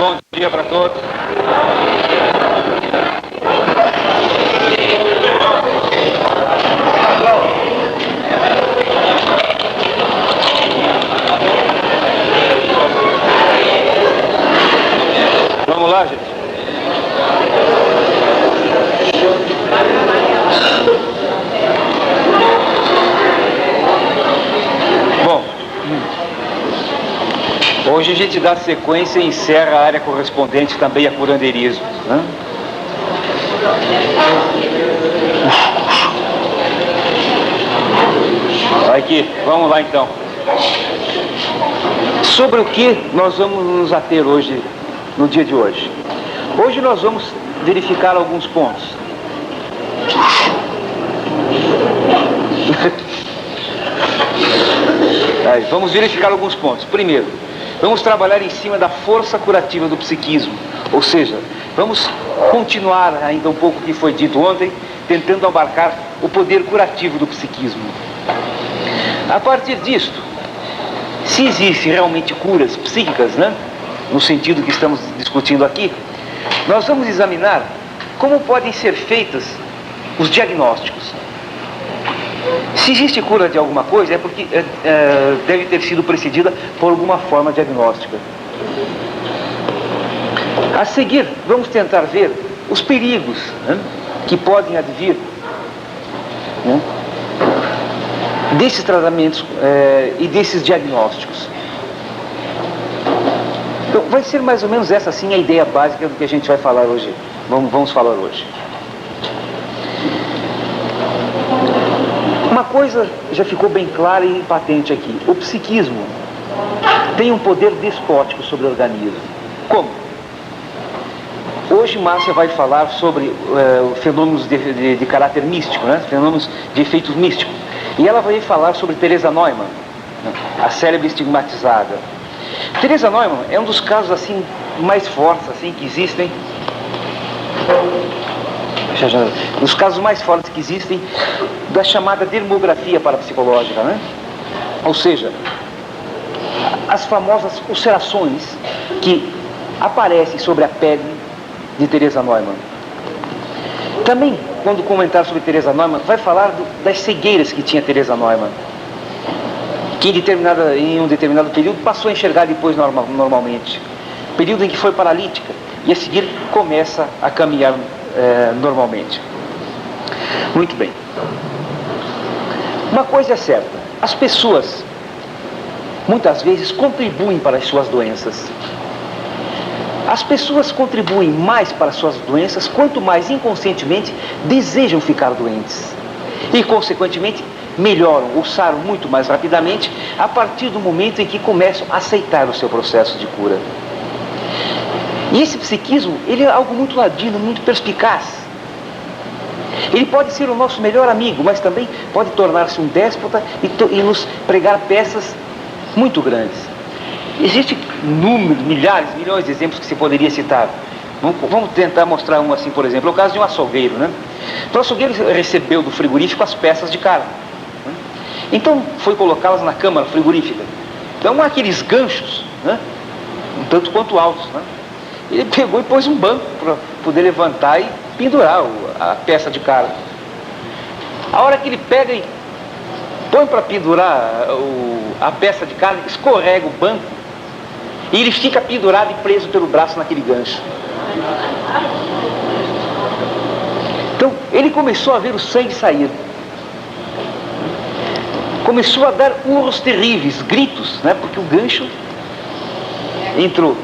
Bom dia para todos. Vamos lá, gente. Bom, hoje a gente dá sequência e encerra a área correspondente também a curandeirismo, né? Aqui, vamos lá então. Sobre o que nós vamos nos ater hoje, no dia de hoje? Hoje nós vamos verificar alguns pontos. Aí, vamos verificar alguns pontos. Primeiro, vamos trabalhar em cima da força curativa do psiquismo. Ou seja, vamos continuar ainda um pouco o que foi dito ontem, tentando abarcar o poder curativo do psiquismo. A partir disto, se existem realmente curas psíquicas, né, no sentido que estamos discutindo aqui, nós vamos examinar como podem ser feitas os diagnósticos. Se existe cura de alguma coisa, é porque deve ter sido precedida por alguma forma diagnóstica. A seguir, vamos tentar ver os perigos, né, que podem advir, né, desses tratamentos e desses diagnósticos. Então, vai ser mais ou menos essa, assim, a ideia básica do que a gente vai falar hoje. Vamos falar hoje. Uma coisa já ficou bem clara e patente aqui. O psiquismo tem um poder despótico sobre o organismo. Como? Hoje Márcia vai falar sobre fenômenos de caráter místico, né? Fenômenos de efeitos místicos. E ela vai falar sobre Teresa Neumann, né? A célebre estigmatizada. Teresa Neumann é um dos casos assim mais fortes assim, que existem. Os casos mais fortes que existem da chamada dermografia parapsicológica, né? Ou seja, as famosas ulcerações que aparecem sobre a pele de Teresa Neumann. Também, quando comentar sobre Teresa Neumann, vai falar das cegueiras que tinha Teresa Neumann, que em um determinado período passou a enxergar depois normalmente. Período em que foi paralítica e a seguir começa a caminhar normalmente. Muito bem. Uma coisa é certa, as pessoas muitas vezes contribuem para as suas doenças. As pessoas contribuem mais para as suas doenças quanto mais inconscientemente desejam ficar doentes. E, consequentemente, melhoram ou saram muito mais rapidamente a partir do momento em que começam a aceitar o seu processo de cura. E esse psiquismo, ele é algo muito ladino, muito perspicaz. Ele pode ser o nosso melhor amigo, mas também pode tornar-se um déspota e nos pregar peças muito grandes. Existem números, milhares, milhões de exemplos que se poderia citar. Vamos tentar mostrar um assim, por exemplo. É o caso de um açougueiro, né? Então, o açougueiro recebeu do frigorífico as peças de carne, né? Então, foi colocá-las na câmara frigorífica. Então, há aqueles ganchos, né, um tanto quanto altos, né? Ele pegou e pôs um banco para poder levantar e pendurar a peça de carne. A hora que ele pega e põe para pendurar a peça de carne, escorrega o banco e ele fica pendurado e preso pelo braço naquele gancho. Então, ele começou a ver o sangue sair. Começou a dar urros terríveis, gritos, né? Porque o gancho entrou.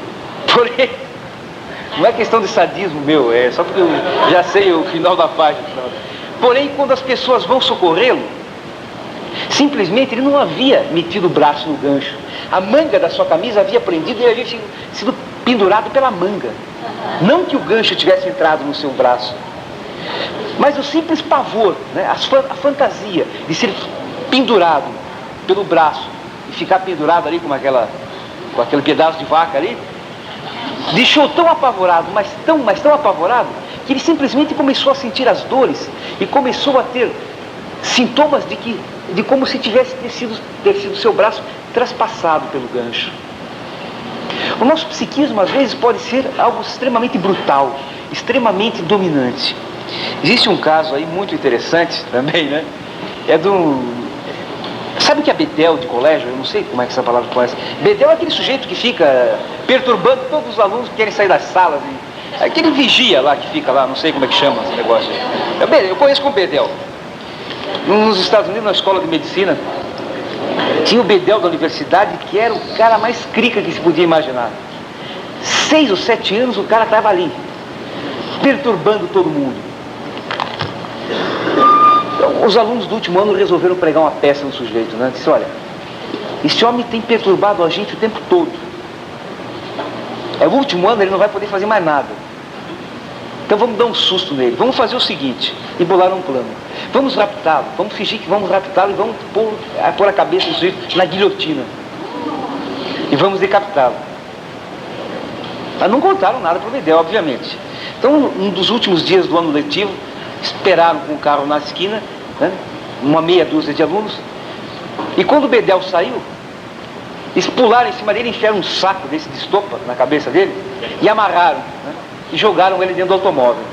Porém, não é questão de sadismo meu, é só porque eu já sei o final da página. Porém, quando as pessoas vão socorrê-lo, simplesmente ele não havia metido o braço no gancho. A manga da sua camisa havia prendido e ele havia sido pendurado pela manga. Não que o gancho tivesse entrado no seu braço, mas o simples pavor, né, a fantasia de ser pendurado pelo braço e ficar pendurado ali com aquele pedaço de vaca ali, deixou tão apavorado, mas tão apavorado, que ele simplesmente começou a sentir as dores e começou a ter sintomas de como se tivesse ter sido seu braço traspassado pelo gancho. O nosso psiquismo, às vezes, pode ser algo extremamente brutal, extremamente dominante. Existe um caso aí muito interessante também, né? É do... Sabe o que é bedel de colégio? Eu não sei como é que essa palavra conhece. Bedel é aquele sujeito que fica perturbando todos os alunos que querem sair das salas. Aquele vigia lá que fica lá, não sei como é que chama esse negócio. Eu conheço como bedel. Nos Estados Unidos, na escola de medicina, tinha o bedel da universidade, que era o cara mais crica que se podia imaginar. 6 ou 7 anos o cara estava ali, perturbando todo mundo. Então, os alunos do último ano resolveram pregar uma peça no sujeito, né? Disse, olha, esse homem tem perturbado a gente o tempo todo. É o último ano, ele não vai poder fazer mais nada. Então vamos dar um susto nele. Vamos fazer o seguinte, e bolaram um plano. Vamos raptá-lo, vamos fingir que vamos raptá-lo e vamos pôr a cabeça do sujeito na guilhotina. E vamos decapitá-lo. Mas não contaram nada para o bedel, obviamente. Então, um dos últimos dias do ano letivo, esperaram com o carro na esquina, né, uma meia dúzia de alunos, e quando o bedel saiu, eles pularam em cima dele, enfiaram um saco desse de estopa na cabeça dele e amarraram, né, e jogaram ele dentro do automóvel.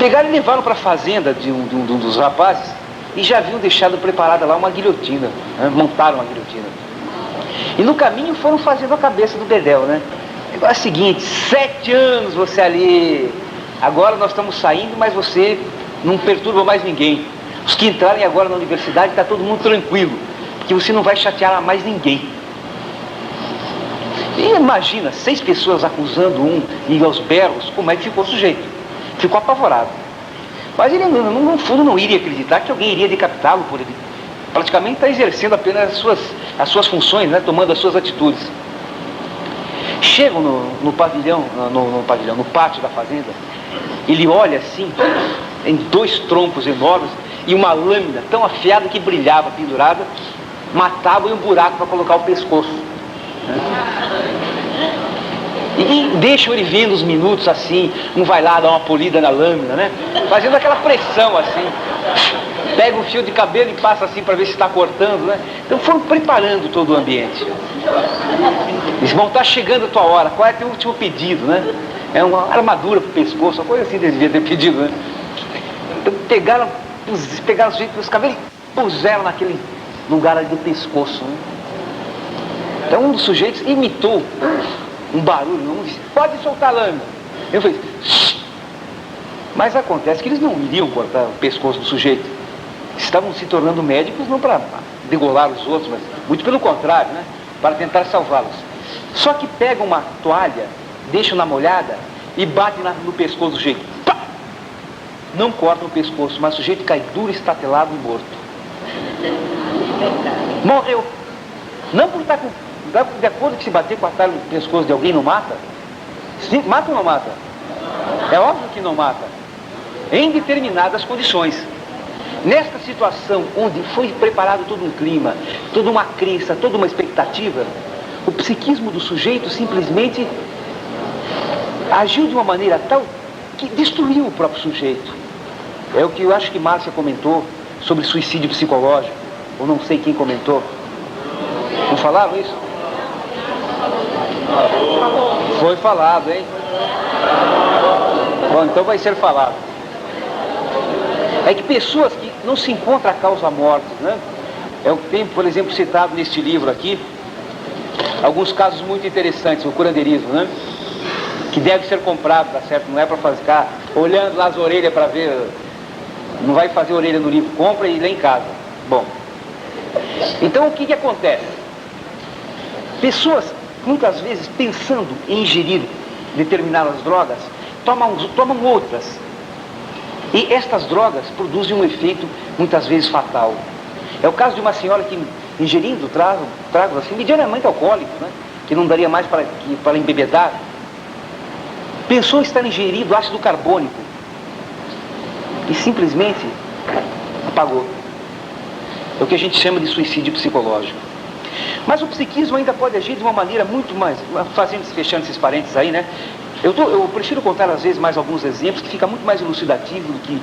Pegaram e levaram para a fazenda de um dos rapazes e já haviam deixado preparada lá uma guilhotina, né, montaram uma guilhotina. E no caminho foram fazendo a cabeça do bedel, né? É o seguinte, 7 anos você ali, agora nós estamos saindo, mas você não perturba mais ninguém. Os que entrarem agora na universidade, está todo mundo tranquilo, porque você não vai chatear mais ninguém. E imagina, 6 pessoas acusando um e aos berros, como é que ficou o sujeito? Ficou apavorado. Mas ele, no fundo, não iria acreditar que alguém iria decapitá-lo por ele. Praticamente está exercendo apenas as suas funções, né? Tomando as suas atitudes. Chegam no pátio da fazenda, ele olha assim, em 2 troncos enormes e uma lâmina tão afiada que brilhava pendurada, matava e um buraco para colocar o pescoço. E deixam ele vendo os minutos assim, um vai lá dar uma polida na lâmina, né? Fazendo aquela pressão assim. Pega um fio de cabelo e passa assim para ver se está cortando, né? Então foram preparando todo o ambiente. Eles vão estar chegando a tua hora, qual é o teu último pedido, né? É uma armadura para o pescoço, uma coisa assim que eles deviam ter pedido, né? Então pegaram o sujeito pelos cabelos e puseram naquele lugar ali do pescoço, né? Então um dos sujeitos imitou um barulho, um disse, pode soltar a lâmina. Eu falei, shh. Mas acontece que eles não iriam cortar o pescoço do sujeito. Estavam se tornando médicos não para degolar os outros, mas muito pelo contrário, né? Para tentar salvá-los. Só que pegam uma toalha, deixam na molhada e batem no pescoço do sujeito. Pá! Não cortam o pescoço, mas o sujeito cai duro, estatelado e morto. Morreu. Não por estar com... De acordo que se bater com a talha no pescoço de alguém não mata? Sim, mata ou não mata? É óbvio que não mata. Em determinadas condições. Nesta situação onde foi preparado todo um clima, toda uma crença, toda uma expectativa, o psiquismo do sujeito simplesmente agiu de uma maneira tal que destruiu o próprio sujeito. É o que eu acho que Márcia comentou sobre suicídio psicológico, ou não sei quem comentou. Não falaram isso? Foi falado, hein? Bom, então vai ser falado. É que pessoas que não se encontram a causa morte, né? É o que tem, por exemplo, citado neste livro aqui, alguns casos muito interessantes, o curandeirismo, né? Que deve ser comprado, tá certo? Não é para ficar olhando lá as orelhas para ver, não vai fazer orelha no livro, compra e lê em casa. Bom, então o que acontece? Pessoas, muitas vezes, pensando em ingerir determinadas drogas, tomam outras. E estas drogas produzem um efeito, muitas vezes, fatal. É o caso de uma senhora que, ingerindo tragos assim, medianamente alcoólicos, né, que não daria mais para embebedar, pensou estar ingerindo ácido carbônico e simplesmente apagou. É o que a gente chama de suicídio psicológico. Mas o psiquismo ainda pode agir de uma maneira muito mais, fechando esses parênteses aí, né? Eu prefiro contar às vezes mais alguns exemplos que fica muito mais elucidativo do que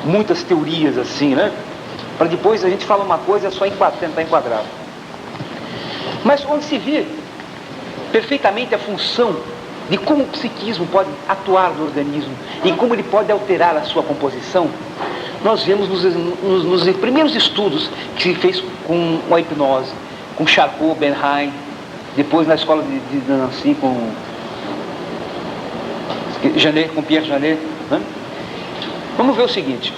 muitas teorias assim, né? Para depois a gente falar uma coisa só tentar enquadrar. Mas onde se vê perfeitamente a função de como o psiquismo pode atuar no organismo e como ele pode alterar a sua composição, nós vemos nos primeiros estudos que se fez com a hipnose, com Charcot, Bernheim, depois na escola de Nancy com Janet, com Pierre Janet, né? Vamos ver o seguinte: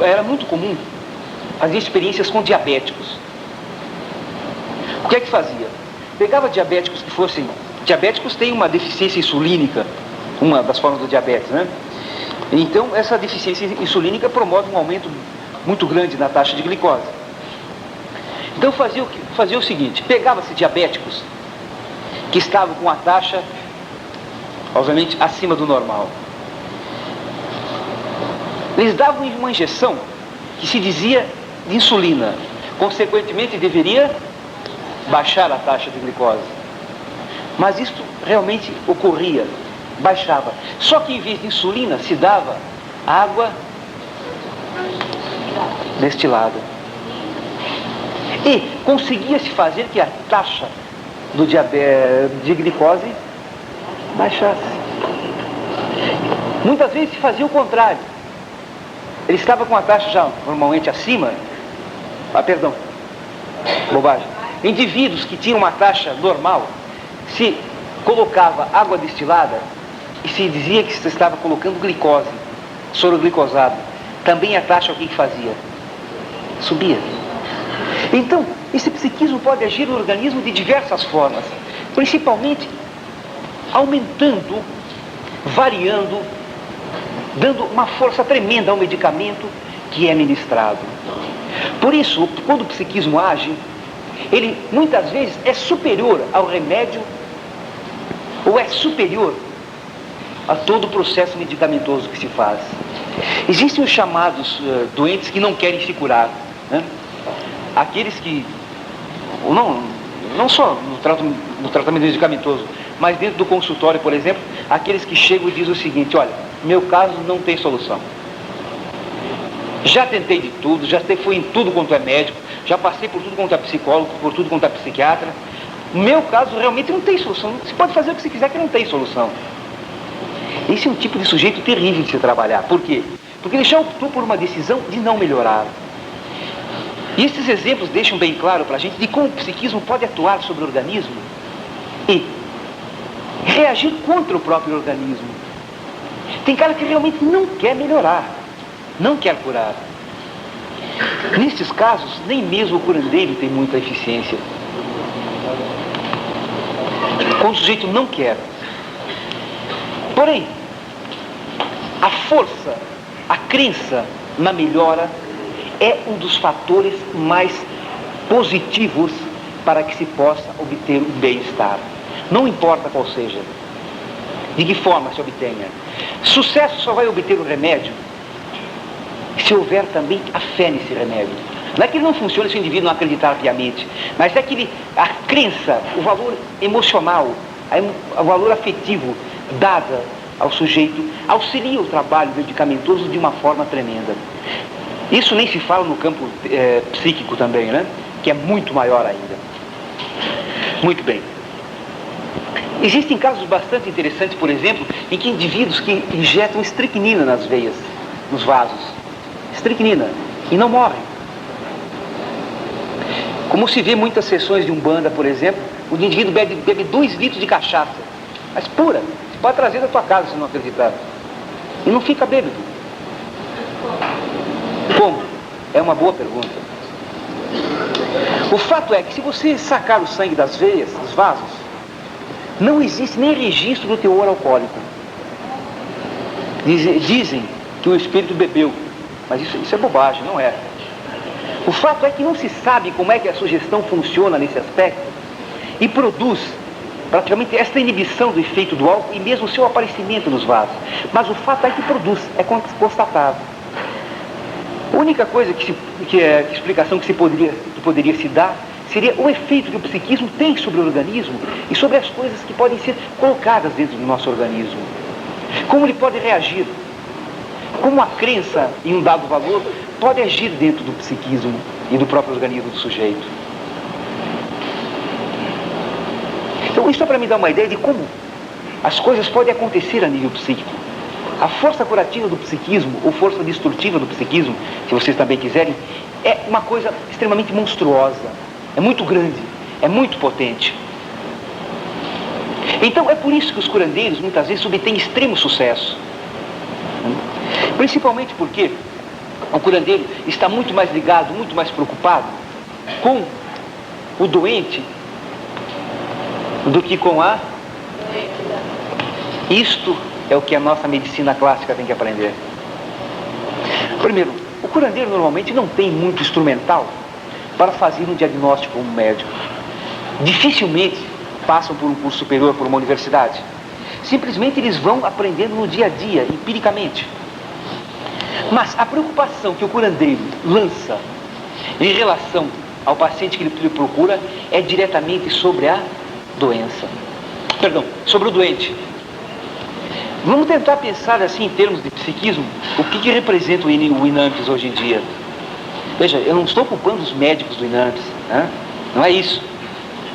era muito comum fazer experiências com diabéticos. O que é que fazia? Pegava diabéticos que fossem... Diabéticos têm uma deficiência insulínica, uma das formas do diabetes, né? Então, essa deficiência insulínica promove um aumento muito grande na taxa de glicose. Então, fazia o seguinte: pegava-se diabéticos que estavam com a taxa, obviamente, acima do normal. Eles davam uma injeção que se dizia de insulina. Consequentemente, deveria baixar a taxa de glicose. Mas isso realmente ocorria, baixava. Só que em vez de insulina se dava água destilada. E conseguia-se fazer que a taxa de glicose baixasse. Muitas vezes se fazia o contrário. Ele estava com a taxa já normalmente acima. Bobagem. Indivíduos que tinham uma taxa normal, se colocava água destilada e se dizia que se estava colocando glicose, soro glicosado, também a taxa o que fazia? Subia. Então, esse psiquismo pode agir no organismo de diversas formas, principalmente aumentando, variando, dando uma força tremenda ao medicamento que é ministrado. Por isso, quando o psiquismo age, ele muitas vezes é superior ao remédio ou é superior a todo o processo medicamentoso que se faz. Existem os chamados doentes que não querem se curar, né? Aqueles que, não só no tratamento medicamentoso, mas dentro do consultório, por exemplo, aqueles que chegam e dizem o seguinte: olha, meu caso não tem solução. Já tentei de tudo, fui em tudo quanto é médico, já passei por tudo quanto é psicólogo, por tudo quanto é psiquiatra. O meu caso realmente não tem solução. Você pode fazer o que você quiser que não tem solução. Esse é um tipo de sujeito terrível de se trabalhar. Por quê? Porque ele já optou por uma decisão de não melhorar. E esses exemplos deixam bem claro para a gente de como o psiquismo pode atuar sobre o organismo e reagir contra o próprio organismo. Tem cara que realmente não quer melhorar, não quer curar. Nesses casos, nem mesmo o curandeiro tem muita eficiência. Quando o sujeito não quer. Porém, a força, a crença na melhora é um dos fatores mais positivos para que se possa obter o bem-estar. Não importa qual seja, de que forma se obtenha. Sucesso só vai obter o remédio se houver também a fé nesse remédio. Não é que ele não funcione se o indivíduo não acreditar piamente, mas é que a crença, o valor emocional, o valor afetivo dado ao sujeito auxilia o trabalho medicamentoso de uma forma tremenda. Isso nem se fala no campo psíquico também, né? Que é muito maior ainda. Muito bem. Existem casos bastante interessantes, por exemplo, em que indivíduos que injetam estricnina nas veias, nos vasos. Estricnina. E não morrem. Como se vê muitas sessões de Umbanda, por exemplo, o indivíduo bebe 2 litros de cachaça, mas pura. Você pode trazer da tua casa se não acreditar. E não fica bêbado. Como? É uma boa pergunta. O fato é que se você sacar o sangue das veias, dos vasos, não existe nem registro do teor alcoólico. Dizem que o espírito bebeu, mas isso é bobagem, não é. O fato é que não se sabe como é que a sugestão funciona nesse aspecto e produz praticamente esta inibição do efeito do álcool e mesmo o seu aparecimento nos vasos. Mas o fato é que produz, é constatado. A única coisa explicação que poderia se dar seria o efeito que o psiquismo tem sobre o organismo e sobre as coisas que podem ser colocadas dentro do nosso organismo. Como ele pode reagir, como a crença em um dado valor pode agir dentro do psiquismo e do próprio organismo do sujeito. Então, isso é para me dar uma ideia de como as coisas podem acontecer a nível psíquico. A força curativa do psiquismo, ou força destrutiva do psiquismo, se vocês também quiserem, é uma coisa extremamente monstruosa, é muito grande, é muito potente. Então é por isso que os curandeiros muitas vezes obtêm extremo sucesso. Principalmente porque o curandeiro está muito mais ligado, muito mais preocupado com o doente do que com a... Isto é o que a nossa medicina clássica tem que aprender. Primeiro, o curandeiro normalmente não tem muito instrumental para fazer um diagnóstico como médico. Dificilmente passam por um curso superior, por uma universidade. Simplesmente eles vão aprendendo no dia a dia, empiricamente. Mas a preocupação que o curandeiro lança em relação ao paciente que ele procura é diretamente sobre a doença. Perdão, sobre o doente. Vamos tentar pensar assim em termos de psiquismo, o que representa o INAMPS hoje em dia. Veja, eu não estou culpando os médicos do INAMPS, né? Não é isso.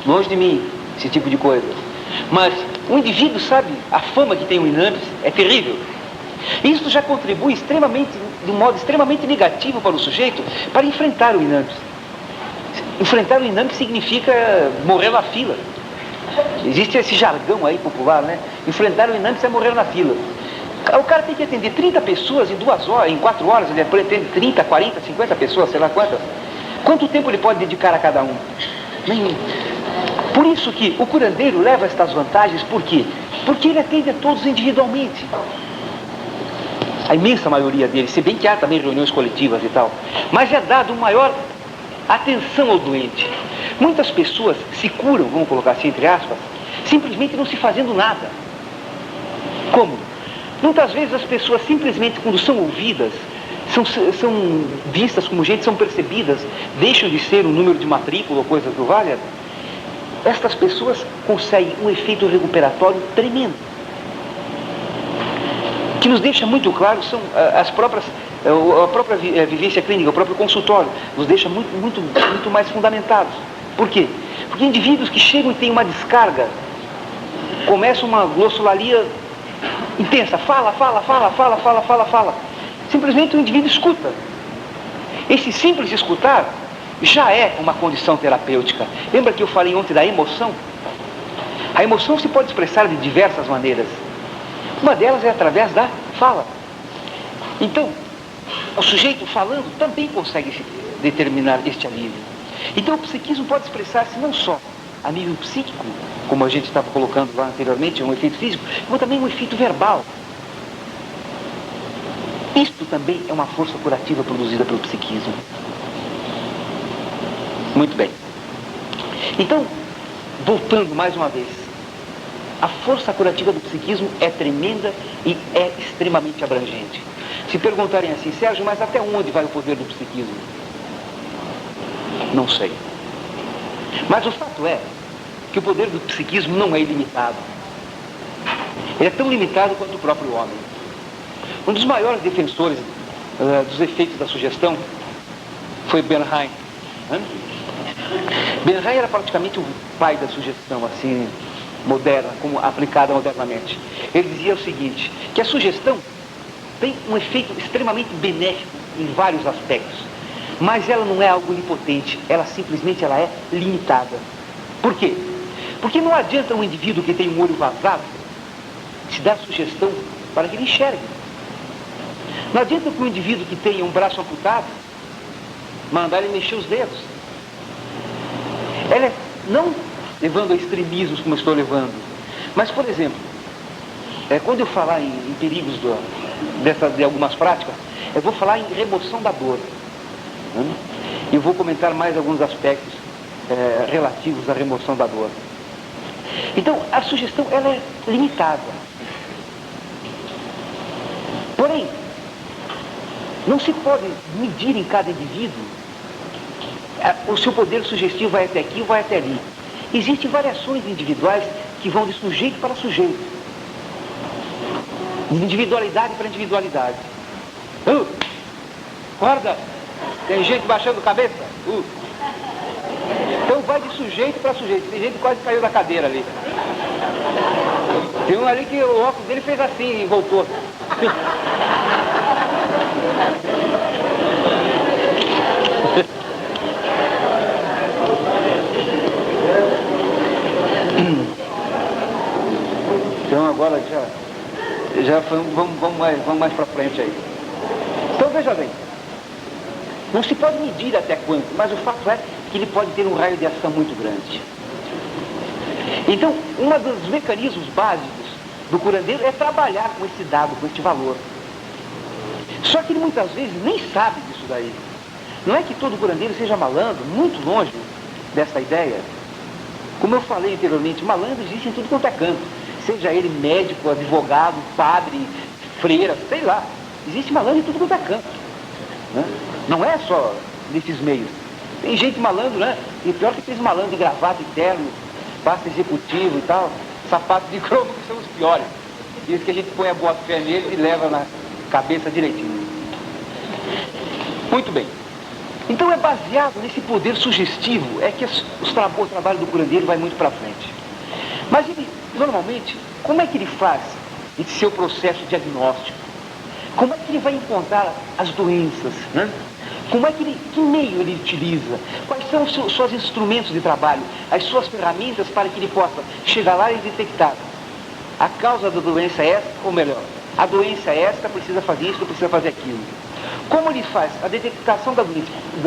Longe de mim, esse tipo de coisa. Mas o indivíduo sabe, a fama que tem o INAMPS é terrível. Isso já contribui extremamente, de um modo extremamente negativo para o sujeito, para enfrentar o INAMPS. Enfrentar o INAMPS significa morrer na fila. Existe esse jargão aí popular, né? Enfrentar o INAMPS é morrer na fila. O cara tem que atender 30 pessoas em 2 horas, em 4 horas, ele atende 30, 40, 50 pessoas, sei lá quantas. Quanto tempo ele pode dedicar a cada um? Nenhum. Por isso que o curandeiro leva estas vantagens, por quê? Porque ele atende a todos individualmente. A imensa maioria deles, se bem que há também reuniões coletivas e tal. Mas é dado maior atenção ao doente. Muitas pessoas se curam, vamos colocar assim entre aspas, simplesmente não se fazendo nada. Como? Muitas vezes as pessoas simplesmente, quando são ouvidas, são vistas como gente, são percebidas, deixam de ser um número de matrícula ou coisa que o valha. Estas pessoas conseguem um efeito recuperatório tremendo. O que nos deixa muito claro são a própria vivência clínica, o próprio consultório, nos deixa muito mais fundamentados. Por quê? Porque indivíduos que chegam e têm uma descarga, começam uma glossolalia intensa, fala. Simplesmente o indivíduo escuta. Esse simples escutar já é uma condição terapêutica. Lembra que eu falei ontem da emoção? A emoção se pode expressar de diversas maneiras. Uma delas é através da fala. Então, o sujeito falando também consegue determinar este alívio. Então o psiquismo pode expressar-se não só a nível psíquico, como a gente estava colocando lá anteriormente, um efeito físico, mas também um efeito verbal. Isto também é uma força curativa produzida pelo psiquismo. Muito bem. Então, voltando mais uma vez, a força curativa do psiquismo é tremenda e é extremamente abrangente. Se perguntarem assim, Sérgio, mas até onde vai o poder do psiquismo? Não sei. Mas o fato é que o poder do psiquismo não é ilimitado. Ele é tão limitado quanto o próprio homem. Um dos maiores defensores dos efeitos da sugestão foi Bernheim. Bernheim era praticamente o pai da sugestão, assim, moderna, como aplicada modernamente. Ele dizia o seguinte, que a sugestão tem um efeito extremamente benéfico em vários aspectos, mas ela não é algo onipotente, ela simplesmente é limitada. Por quê? Porque não adianta um indivíduo que tem um olho vazado se dar sugestão para que ele enxergue. Não adianta que um indivíduo que tenha um braço amputado mandar ele mexer os dedos. Ela não levando a extremismos como eu estou levando, mas, por exemplo, quando eu falar em perigos de algumas práticas, eu vou falar em remoção da dor. E eu vou comentar mais alguns aspectos relativos à remoção da dor. Então, a sugestão ela é limitada. Porém, não se pode medir em cada indivíduo o seu poder sugestivo vai até aqui ou vai até ali. Existem variações individuais que vão de sujeito para sujeito. De individualidade para individualidade. Acorda! Tem gente baixando cabeça? Então vai de sujeito para sujeito. Tem gente que quase caiu da cadeira ali. Tem um ali que o óculos dele fez assim e voltou. Então agora vamos mais para frente aí. Então veja bem, não se pode medir até quanto, mas o fato é que ele pode ter um raio de ação muito grande. Então, um dos mecanismos básicos do curandeiro é trabalhar com esse dado, com este valor. Só que ele muitas vezes nem sabe disso daí. Não é que todo curandeiro seja malandro, muito longe dessa ideia. Como eu falei anteriormente, malandro existe em tudo quanto é canto. Seja ele médico, advogado, padre, freira, sei lá. Existe malandro em tudo quanto é canto. Né? Não é só nesses meios. Tem gente malandro, né? E pior que aqueles malandros de gravata e terno, pasta executivo e tal, sapatos de cromo que são os piores. Diz que a gente põe a boa fé neles e leva na cabeça direitinho. Muito bem. Então é baseado nesse poder sugestivo é que o trabalho do curandeiro vai muito para frente. Mas ele, normalmente, como é que ele faz esse seu processo diagnóstico? Como é que ele vai encontrar as doenças, né? Que meio ele utiliza? Quais são os seus instrumentos de trabalho? As suas ferramentas para que ele possa chegar lá e detectar a causa da doença é esta, ou melhor, a doença é esta, precisa fazer isso, precisa fazer aquilo. Como ele faz a detectação da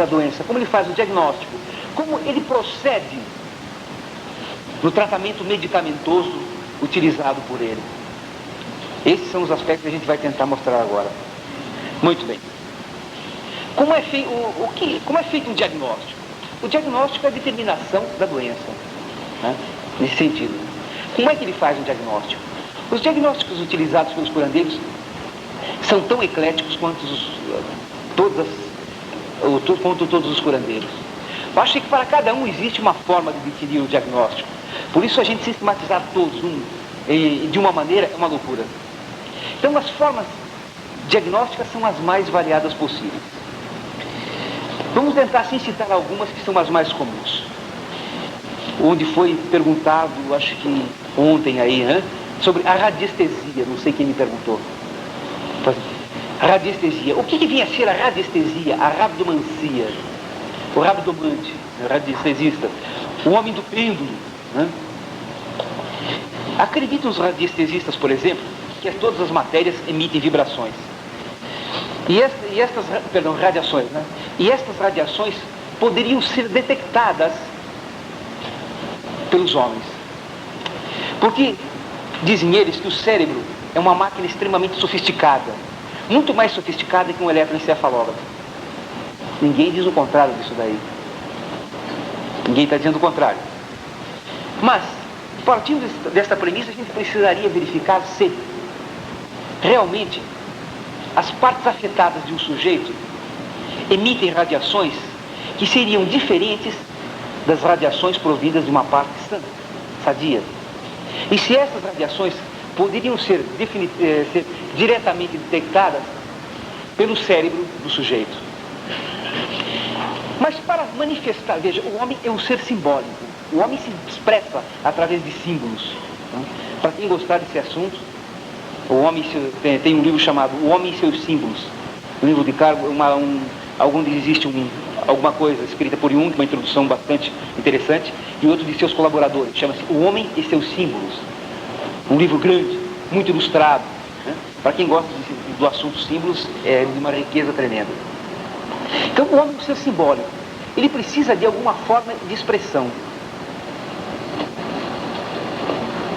doença? Como ele faz o diagnóstico? Como ele procede no tratamento medicamentoso utilizado por ele? Esses são os aspectos que a gente vai tentar mostrar agora. Muito bem. Como é feito um diagnóstico? O diagnóstico é a determinação da doença, né? Nesse sentido. Como é que ele faz um diagnóstico? Os diagnósticos utilizados pelos curandeiros são tão ecléticos quanto todos os curandeiros. Eu acho que para cada um existe uma forma de definir o diagnóstico. Por isso a gente sistematizar todos de uma maneira é uma loucura. Então as formas diagnósticas são as mais variadas possíveis. Vamos tentar assim citar algumas que são as mais comuns. Onde foi perguntado, acho que ontem aí, né, sobre a radiestesia, não sei quem me perguntou. A radiestesia. O que vinha a ser a radiestesia, a rabdomancia, o rabdomante, o radiestesista, o homem do pêndulo, né? Acreditam os radiestesistas, por exemplo, que todas as matérias emitem vibrações. Radiações, né? E estas radiações poderiam ser detectadas pelos homens. Porque dizem eles que o cérebro é uma máquina extremamente sofisticada, muito mais sofisticada que um eletroencefalógrafo. Ninguém diz o contrário disso daí. Ninguém está dizendo o contrário. Mas, partindo desta premissa, a gente precisaria verificar se realmente as partes afetadas de um sujeito emitem radiações que seriam diferentes das radiações provindas de uma parte sadia. E se essas radiações poderiam ser diretamente detectadas pelo cérebro do sujeito. Mas para manifestar, veja, o homem é um ser simbólico. O homem se expressa através de símbolos. Para quem gostar desse assunto, tem um livro chamado O Homem e Seus Símbolos. Um livro de Cargo, existe alguma coisa escrita por Jung, uma introdução bastante interessante, e outro de seus colaboradores, chama-se O Homem e Seus Símbolos. Um livro grande, muito ilustrado. Né? Para quem gosta do assunto símbolos, é de uma riqueza tremenda. Então o homem é um ser simbólico. Ele precisa de alguma forma de expressão.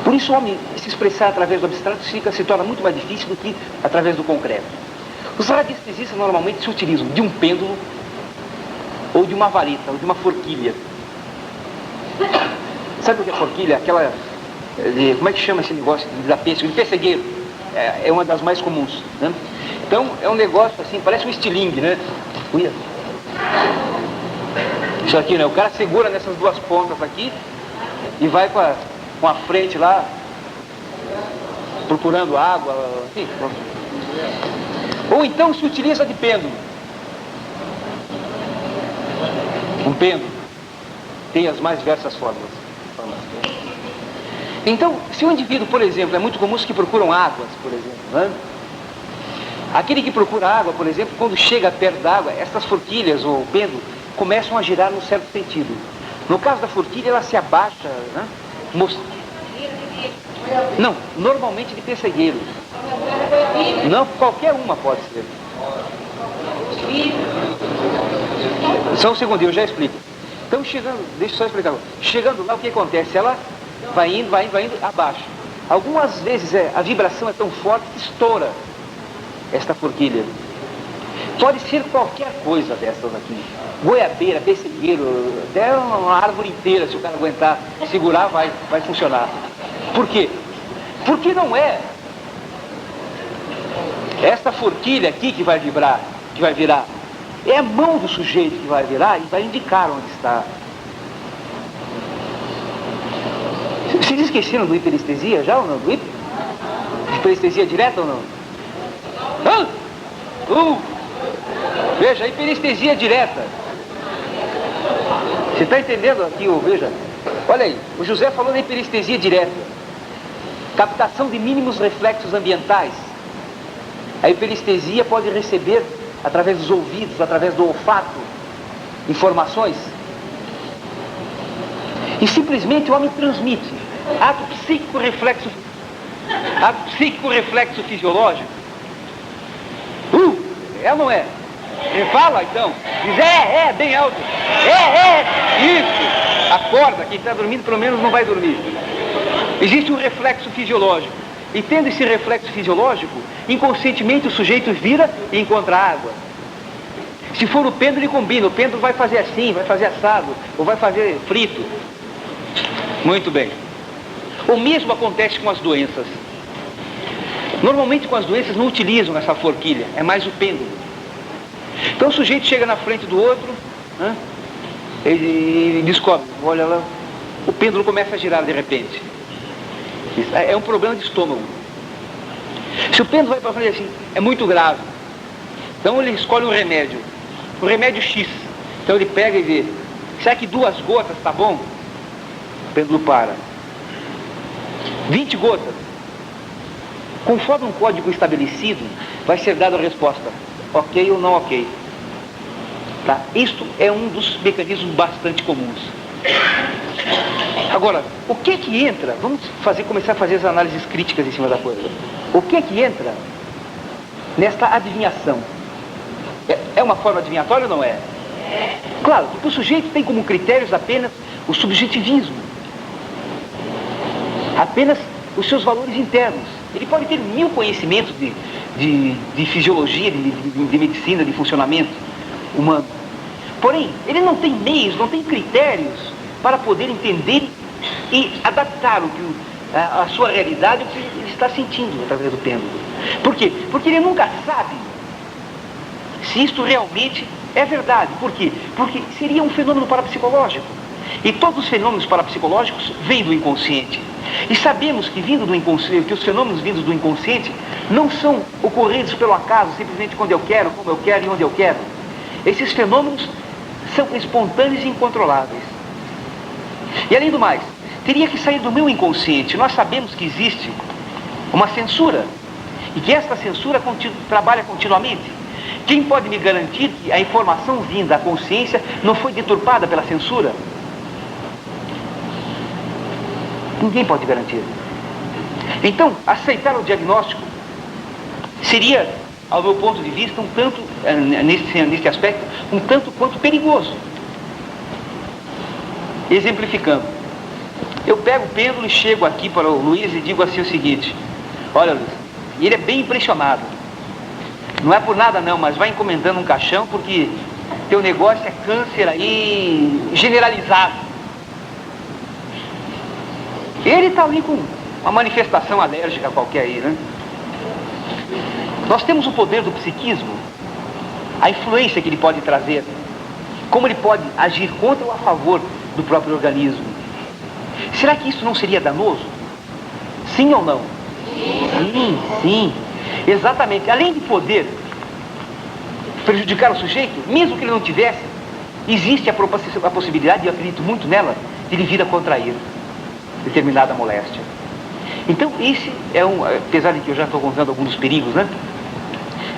Por isso o homem se expressar através do abstrato se torna muito mais difícil do que através do concreto. Os radiestesistas normalmente se utilizam de um pêndulo, ou de uma vareta, ou de uma forquilha. Sabe o que é forquilha? Como é que chama esse negócio da pêssego? De pessegueiro. É uma das mais comuns. Né? Então é um negócio assim, parece um estilingue, né? Uia. Isso aqui, né? O cara segura nessas duas pontas aqui e vai com a frente lá, procurando água, enfim. Ou então se utiliza de pêndulo. Um pêndulo tem as mais diversas formas. Então, se o indivíduo, por exemplo, é muito comum os que procuram águas, por exemplo, né? Aquele que procura água, por exemplo, quando chega perto da água, essas forquilhas ou pêndulo começam a girar num certo sentido. No caso da forquilha, ela se abaixa, né? Não, normalmente de pessegueiro. Não, qualquer uma pode ser. Só um segundo, eu já explico. Então, chegando, deixa eu só explicar. Chegando lá, o que acontece? Ela vai indo, abaixo. Algumas vezes a vibração é tão forte que estoura esta forquilha. Pode ser qualquer coisa dessas aqui. Goiabeira, pessegueiro, até uma árvore inteira, se o cara aguentar segurar, vai funcionar. Por quê? Porque não é esta forquilha aqui que vai vibrar, que vai virar. É a mão do sujeito que vai virar e vai indicar onde está. Vocês esqueceram do hiperestesia já ou não? Do hiperestesia direta ou não? Veja, hiperestesia direta. Você está entendendo aqui, veja? Olha aí, o José falou da hiperestesia direta. Captação de mínimos reflexos ambientais. A hiperestesia pode receber, através dos ouvidos, através do olfato, informações. E simplesmente o homem transmite. Ato psíquico reflexo fisiológico. É ou não é? Ele fala então, diz bem alto. Isso. Acorda, quem está dormindo pelo menos não vai dormir. Existe um reflexo fisiológico. E tendo esse reflexo fisiológico, inconscientemente o sujeito vira e encontra água. Se for o pêndulo, ele combina. O pêndulo vai fazer assim, vai fazer assado, ou vai fazer frito. Muito bem. O mesmo acontece com as doenças. Normalmente com as doenças não utilizam essa forquilha, é mais o pêndulo. Então o sujeito chega na frente do outro, né? Ele descobre, olha lá, o pêndulo começa a girar de repente. Isso é um problema de estômago. Se o pêndulo vai para frente assim, é muito grave. Então ele escolhe um remédio X. Então ele pega e vê, será que 2 gotas está bom? O pêndulo para. 20 gotas. Conforme um código estabelecido, vai ser dada a resposta, ok ou não ok. Tá? Isto é um dos mecanismos bastante comuns. Agora, o que entra? Vamos começar a fazer as análises críticas em cima da coisa. O que entra nesta adivinhação? É uma forma adivinhatória ou não é? Claro, porque o sujeito tem como critérios apenas o subjetivismo. Apenas os seus valores internos. Ele pode ter 1000 conhecimentos de fisiologia, de medicina, de funcionamento humano. Porém, ele não tem meios, não tem critérios para poder entender e adaptar a sua realidade ao que ele está sentindo através do pêndulo. Por quê? Porque ele nunca sabe se isto realmente é verdade. Por quê? Porque seria um fenômeno parapsicológico. E todos os fenômenos parapsicológicos vêm do inconsciente. E sabemos que que os fenômenos vindos do inconsciente não são ocorridos pelo acaso, simplesmente quando eu quero, como eu quero e onde eu quero. Esses fenômenos são espontâneos e incontroláveis. E além do mais, teria que sair do meu inconsciente. Nós sabemos que existe uma censura e que esta censura trabalha continuamente. Quem pode me garantir que a informação vinda da consciência não foi deturpada pela censura? Ninguém pode garantir. Então, aceitar o diagnóstico seria, ao meu ponto de vista, um tanto, nesse aspecto, um tanto quanto perigoso. Exemplificando, eu pego o pêndulo e chego aqui para o Luiz e digo assim o seguinte: olha, Luiz, e ele é bem impressionado. Não é por nada não, mas vai encomendando um caixão porque teu negócio é câncer aí generalizado. Ele está ali com uma manifestação alérgica qualquer aí, né? Nós temos o poder do psiquismo, a influência que ele pode trazer, como ele pode agir contra ou a favor do próprio organismo. Será que isso não seria danoso? Sim ou não? Sim, exatamente. Além de poder prejudicar o sujeito, mesmo que ele não tivesse, existe a possibilidade, e eu acredito muito nela, de ele vir a contrair determinada moléstia. Então, esse é apesar de que eu já estou contando alguns dos perigos, né?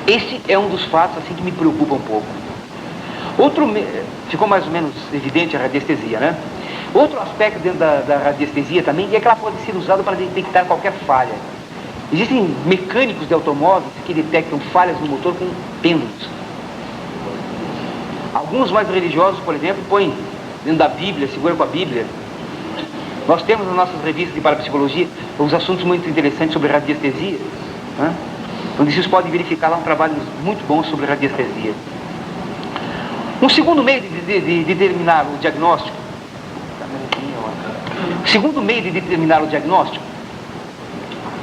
Esse é um dos fatos assim que me preocupa um pouco. Ficou mais ou menos evidente a radiestesia, né? Outro aspecto dentro da radiestesia também é que ela pode ser usada para detectar qualquer falha. Existem mecânicos de automóveis que detectam falhas no motor com pêndulos. Alguns mais religiosos, por exemplo, põem dentro da Bíblia, seguram com a Bíblia. Nós temos nas nossas revistas de parapsicologia uns assuntos muito interessantes sobre radiestesia, né? Onde vocês podem verificar lá um trabalho muito bom sobre radiestesia. Um segundo meio de determinar o diagnóstico,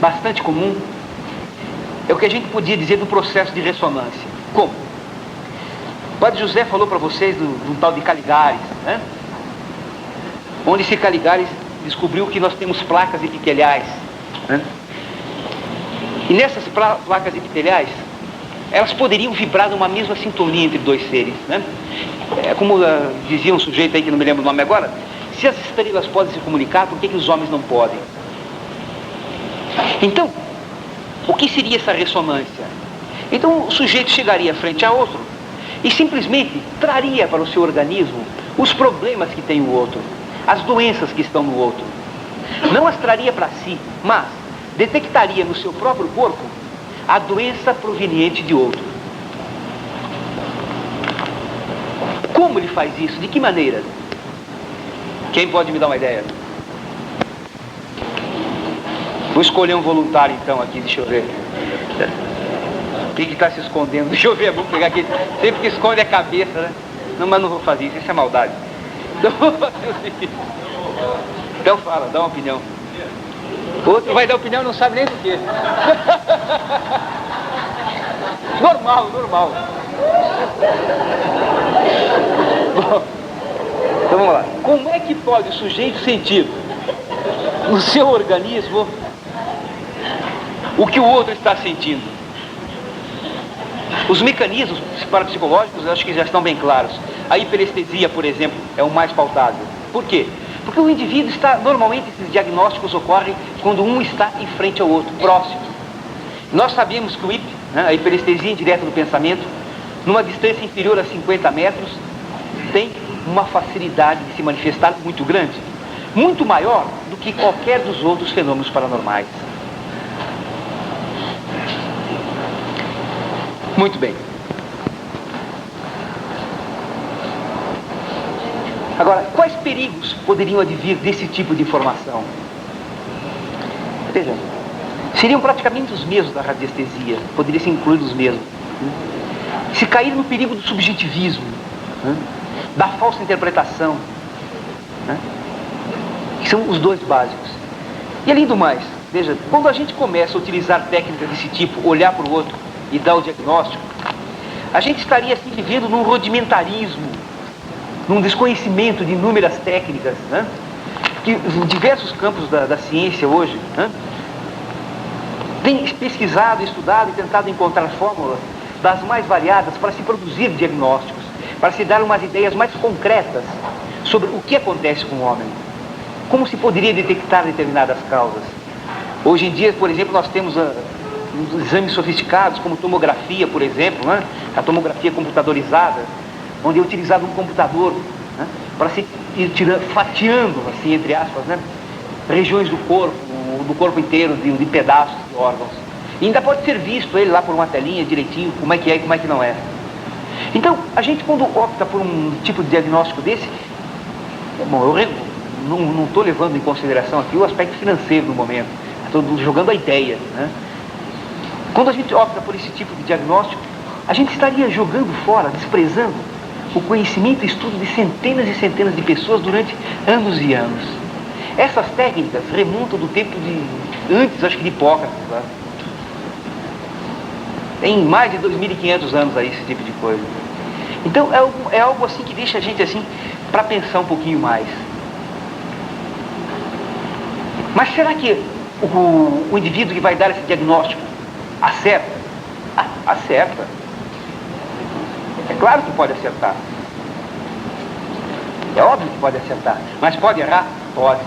bastante comum, é o que a gente podia dizer do processo de ressonância. Como? O Padre José falou para vocês do tal de Caligares, né? Onde esse Caligares descobriu que nós temos placas epiteliais, né? E nessas placas epiteliais, elas poderiam vibrar numa mesma sintonia entre dois seres, né? Como dizia um sujeito aí que não me lembro o nome agora, se as estrelas podem se comunicar, por que os homens não podem? Então, o que seria essa ressonância? Então o sujeito chegaria frente a outro e simplesmente traria para o seu organismo os problemas que tem o outro, as doenças que estão no outro. Não as traria para si, mas detectaria no seu próprio corpo a doença proveniente de outro. Como ele faz isso? De que maneira? Quem pode me dar uma ideia? Vou escolher um voluntário então aqui, deixa eu ver. Quem que está se escondendo? Deixa eu ver, vou pegar aqui. Sempre que esconde a cabeça, né? Não, mas não vou fazer isso é maldade. Então vou fazer o seguinte. Então fala, dá uma opinião. Outro vai dar opinião e não sabe nem do que. Normal. Bom, então vamos lá. Como é que pode o sujeito sentir no seu organismo o que o outro está sentindo? Os mecanismos parapsicológicos eu acho que já estão bem claros. A hiperestesia, por exemplo, é o mais pautável. Por quê? Porque o indivíduo está, normalmente esses diagnósticos ocorrem quando um está em frente ao outro, próximo. Nós sabemos que o IP, né, a hiperestesia indireta do pensamento, numa distância inferior a 50 metros, tem uma facilidade de se manifestar muito grande, muito maior do que qualquer dos outros fenômenos paranormais. Muito bem. Agora, quais perigos poderiam advir desse tipo de informação? Veja, seriam praticamente os mesmos da radiestesia, poderiam ser incluídos os mesmos. Se cair no perigo do subjetivismo, da falsa interpretação, que são os dois básicos. E além do mais, veja, quando a gente começa a utilizar técnicas desse tipo, olhar para o outro e dar o diagnóstico, a gente estaria assim vivendo num rudimentarismo, num desconhecimento de inúmeras técnicas, né? Que diversos campos da ciência hoje, né, têm pesquisado, estudado e tentado encontrar fórmulas das mais variadas para se produzir diagnósticos, para se dar umas ideias mais concretas sobre o que acontece com o homem, como se poderia detectar determinadas causas. Hoje em dia, por exemplo, nós temos exames sofisticados, como tomografia, por exemplo, né? A tomografia computadorizada, onde é utilizado um computador, né, para se ir fatiando, assim, entre aspas, né, regiões do corpo inteiro, de pedaços de órgãos. E ainda pode ser visto ele lá por uma telinha direitinho, como é que é e como é que não é. Então, a gente quando opta por um tipo de diagnóstico desse, bom, eu não estou levando em consideração aqui o aspecto financeiro no momento, estou jogando a ideia, né? Quando a gente opta por esse tipo de diagnóstico, a gente estaria jogando fora, desprezando o conhecimento e estudo de centenas e centenas de pessoas durante anos e anos. Essas técnicas remontam do tempo antes, acho que de Hipócrates, tá? Tem mais de 2.500 anos aí esse tipo de coisa. Então é algo assim que deixa a gente assim para pensar um pouquinho mais. Mas será que o indivíduo que vai dar esse diagnóstico acerta? Acerta. É claro que pode acertar. É óbvio que pode acertar. Mas pode errar? Pode.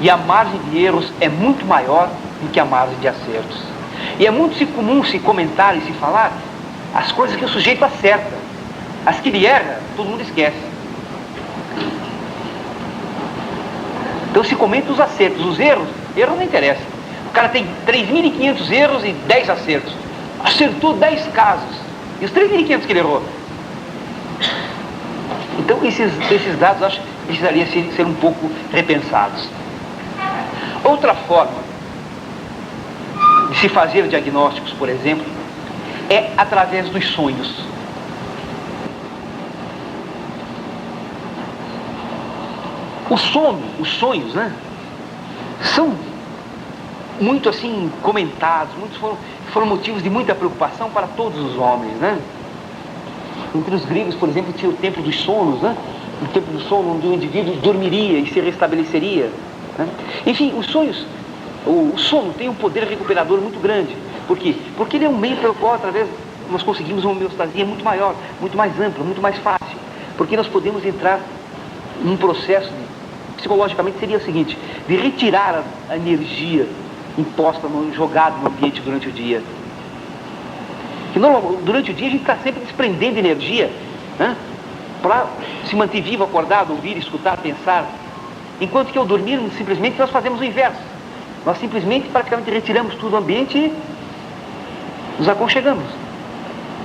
E a margem de erros é muito maior do que a margem de acertos. E é muito comum se comentar e se falar as coisas que o sujeito acerta. As que ele erra, todo mundo esquece. Então se comenta os acertos. Os erros não interessa. O cara tem 3.500 erros e 10 acertos. Acertou 10 casos. E os 3.500 que ele errou? Então esses dados, acho que precisariam ser um pouco repensados. Outra forma de se fazer diagnósticos, por exemplo, é através dos sonhos. O sono, os sonhos, né, são muito assim comentados, muitos foram motivos de muita preocupação para todos os homens, né? Entre os gregos, por exemplo, tinha o tempo dos sonos, né? O tempo do sono onde o indivíduo dormiria e se restabeleceria, né? Enfim, os sonhos, o sono tem um poder recuperador muito grande. Por quê? Porque ele é um meio pelo qual, através, nós conseguimos uma homeostasia muito maior, muito mais ampla, muito mais fácil. Porque nós podemos entrar num processo, psicologicamente seria o seguinte, de retirar a energia imposta, jogada no ambiente durante o dia. Que durante o dia a gente está sempre desprendendo energia, né, para se manter vivo, acordado, ouvir, escutar, pensar. Enquanto que ao dormir, simplesmente nós fazemos o inverso. Nós simplesmente, praticamente, retiramos tudo do ambiente e nos aconchegamos.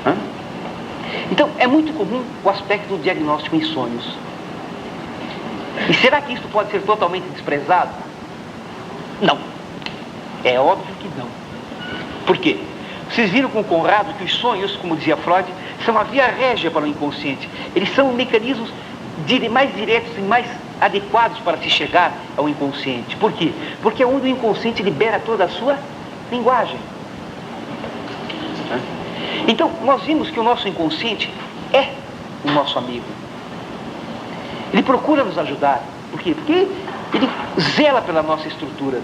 Né? Então, é muito comum o aspecto do diagnóstico em sonhos. E será que isso pode ser totalmente desprezado? Não. É óbvio que não. Por quê? Vocês viram com o Conrado que os sonhos, como dizia Freud, são a via régia para o inconsciente. Eles são mecanismos mais diretos e mais adequados para se chegar ao inconsciente. Por quê? Porque é onde o inconsciente libera toda a sua linguagem. Então, nós vimos que o nosso inconsciente é o nosso amigo. Ele procura nos ajudar. Por quê? Porque ele zela pela nossa estrutura.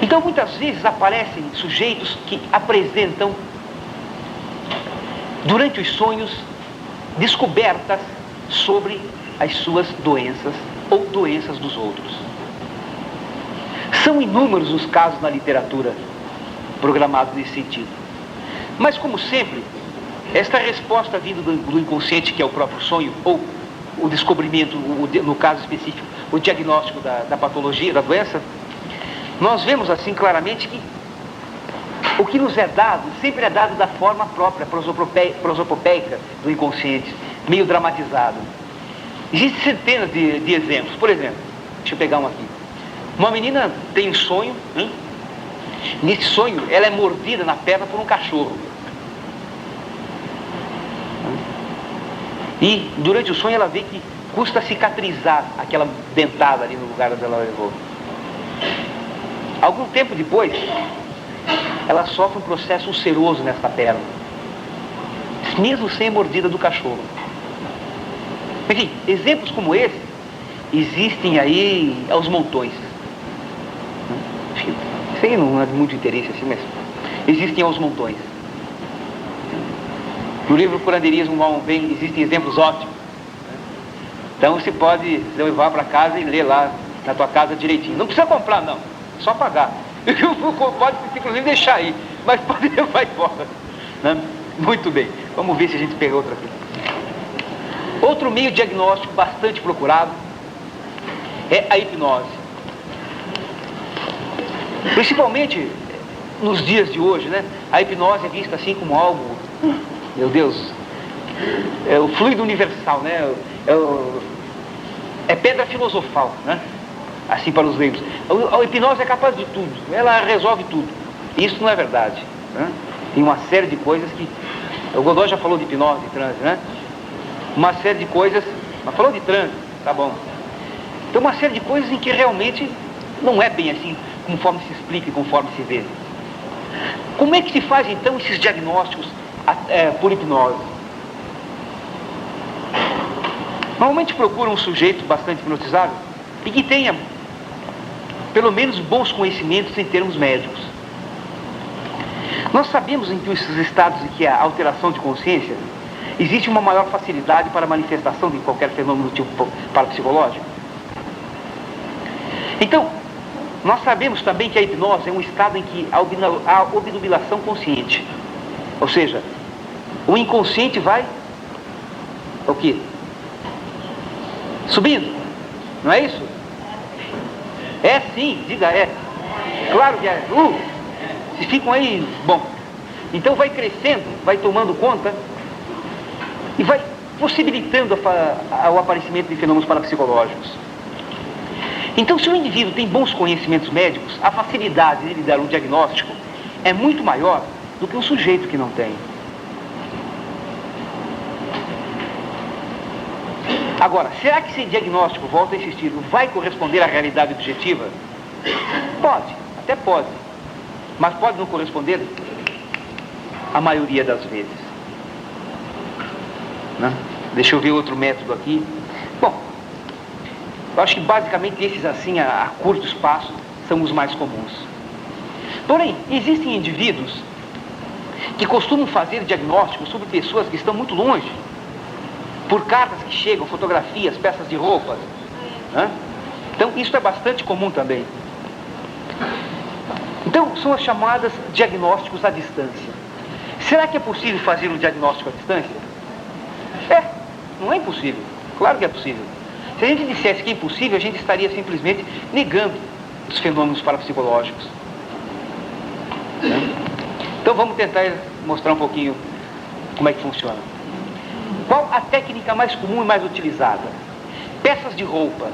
Então, muitas vezes aparecem sujeitos que apresentam, durante os sonhos, descobertas sobre as suas doenças ou doenças dos outros. São inúmeros os casos na literatura programados nesse sentido. Mas, como sempre, esta resposta vindo do inconsciente, que é o próprio sonho, ou o descobrimento, no caso específico, o diagnóstico da patologia, da doença, nós vemos assim claramente que o que nos é dado, sempre é dado da forma própria, prosopopeica do inconsciente, meio dramatizado. Existem centenas de exemplos. Por exemplo, deixa eu pegar um aqui. Uma menina tem um sonho, nesse sonho ela é mordida na perna por um cachorro. E durante o sonho ela vê que custa cicatrizar aquela dentada ali no lugar onde ela levou. Algum tempo depois, ela sofre um processo ulceroso nesta perna, mesmo sem a mordida do cachorro. Enfim, exemplos como esse existem aí aos montões. Isso aí não é de muito interesse assim, mas existem aos montões. No livro Curanderismo existem exemplos ótimos. Então você pode levar para casa e ler lá na tua casa direitinho. Não precisa comprar, não. Só pagar. Pode, inclusive, deixar aí. Mas pode levar embora. Né? Muito bem. Vamos ver se a gente pega outra aqui. Outro meio diagnóstico bastante procurado é a hipnose. Principalmente nos dias de hoje, né? A hipnose é vista assim como algo, meu Deus, é o fluido universal, né? É pedra filosofal, né? Assim para os leigos. A hipnose é capaz de tudo, ela resolve tudo. Isso não é verdade, né? Tem uma série de coisas que... O Godoy já falou de hipnose, de transe, né? Uma série de coisas... Mas falou de transe, tá bom. Então uma série de coisas em que realmente não é bem assim, conforme se explica e conforme se vê. Como é que se faz então esses diagnósticos por hipnose? Normalmente procura um sujeito bastante hipnotizável e que tenha pelo menos bons conhecimentos em termos médicos. Nós sabemos em que esses estados em que há alteração de consciência, existe uma maior facilidade para a manifestação de qualquer fenômeno do tipo parapsicológico. Então, Nós sabemos também que a hipnose é um estado em que há obnubilação consciente. Ou seja, o inconsciente vai o quê? Subindo. Não é isso? É sim, diga é. Claro que é. Vocês ficam aí, bom. Então vai crescendo, vai tomando conta e vai possibilitando o aparecimento de fenômenos parapsicológicos. Então, se o indivíduo tem bons conhecimentos médicos, a facilidade de ele dar um diagnóstico é muito maior do que um sujeito que não tem. Agora, será que esse diagnóstico, volto a insistir, vai corresponder à realidade objetiva? Pode, até pode. Mas pode não corresponder a maioria das vezes. Né? Deixa eu ver outro método aqui. Bom, eu acho que basicamente esses assim, a curto espaço, são os mais comuns. Porém, existem indivíduos que costumam fazer diagnósticos sobre pessoas que estão muito longe, por cartas que chegam, fotografias, peças de roupa. Né? Então, isso é bastante comum também. Então, são as chamadas diagnósticos à distância. Será que é possível fazer um diagnóstico à distância? Não é impossível. Claro que é possível. Se a gente dissesse que é impossível, a gente estaria simplesmente negando os fenômenos parapsicológicos. Né? Então, vamos tentar mostrar um pouquinho como é que funciona. Qual a técnica mais comum e mais utilizada? Peças de roupa,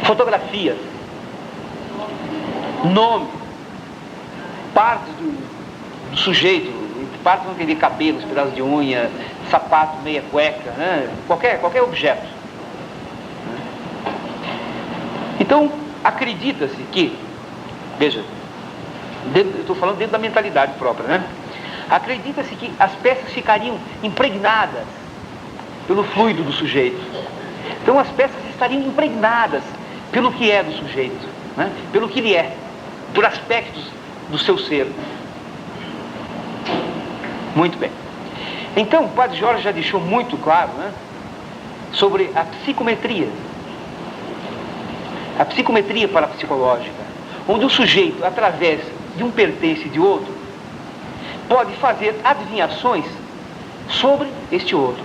fotografias, nome, partes do sujeito, partes não tem cabelos, pedaços de unha, sapato, meia cueca, né? qualquer objeto. Então, acredita-se que, veja, eu estou falando dentro da mentalidade própria, né? Acredita-se que as peças ficariam impregnadas pelo fluido do sujeito. Então as peças estariam impregnadas pelo que é do sujeito, né? Pelo que ele é, por aspectos do seu ser. Muito bem. Então o Padre Jorge já deixou muito claro, né, sobre a psicometria. A psicometria parapsicológica, onde o sujeito, através de um pertence de outro, pode fazer adivinhações sobre este outro.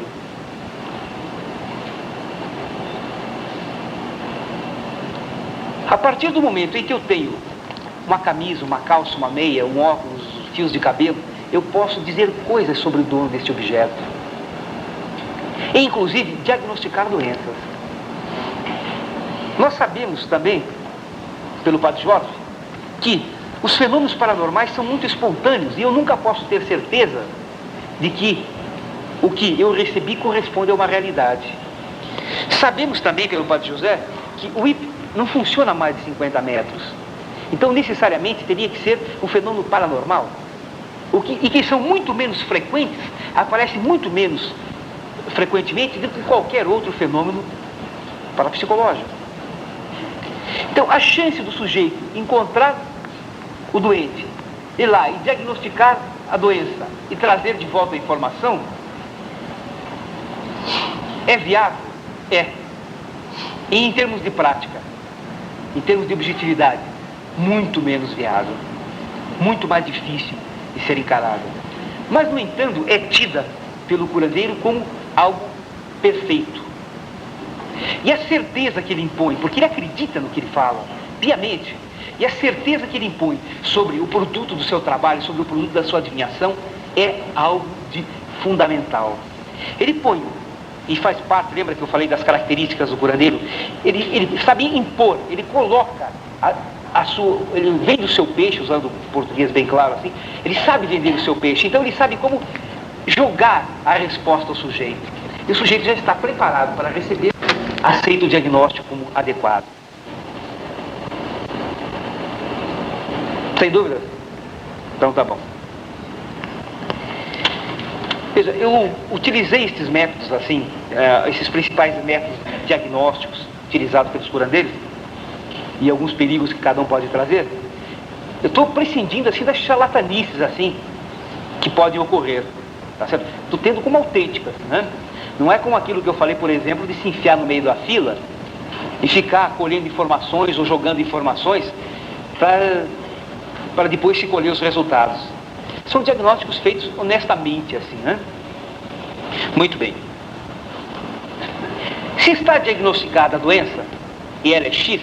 A partir do momento em que eu tenho uma camisa, uma calça, uma meia, um óculos, fios de cabelo, eu posso dizer coisas sobre o dono deste objeto. E, inclusive, diagnosticar doenças. Nós sabemos também, pelo Padre Jorge, que os fenômenos paranormais são muito espontâneos e eu nunca posso ter certeza de que o que eu recebi corresponde a uma realidade. Sabemos também, pelo Padre José, que o IP não funciona a mais de 50 metros. Então, necessariamente, teria que ser um fenômeno paranormal. E que são muito menos frequentes, aparecem muito menos frequentemente do que qualquer outro fenômeno parapsicológico. Então, a chance do sujeito encontrar o doente, ir lá e diagnosticar a doença e trazer de volta a informação, é viável? É. E em termos de prática, em termos de objetividade, muito menos viável, muito mais difícil de ser encarada. Mas, no entanto, é tida pelo curandeiro como algo perfeito. E a certeza que ele impõe, porque ele acredita no que ele fala, piamente, e a certeza que ele impõe sobre o produto do seu trabalho, sobre o produto da sua adivinhação, é algo de fundamental. Ele põe, e faz parte, lembra que eu falei das características do curandeiro? Ele sabe impor, ele coloca ele vende o seu peixe, usando o português bem claro assim, ele sabe vender o seu peixe, então ele sabe como jogar a resposta ao sujeito. E o sujeito já está preparado para receber, aceita o diagnóstico como adequado. Sem dúvida? Então tá bom. Veja, eu utilizei estes métodos assim, esses principais métodos diagnósticos utilizados pelos curandeiros e alguns perigos que cada um pode trazer. Eu estou prescindindo assim das charlatanices assim que podem ocorrer, tá certo? Estou tendo como autênticas, né? Não é como aquilo que eu falei, por exemplo, de se enfiar no meio da fila e ficar colhendo informações ou jogando informações para depois se colher os resultados. São diagnósticos feitos honestamente, assim, né? Muito bem. Se está diagnosticada a doença e ela é X,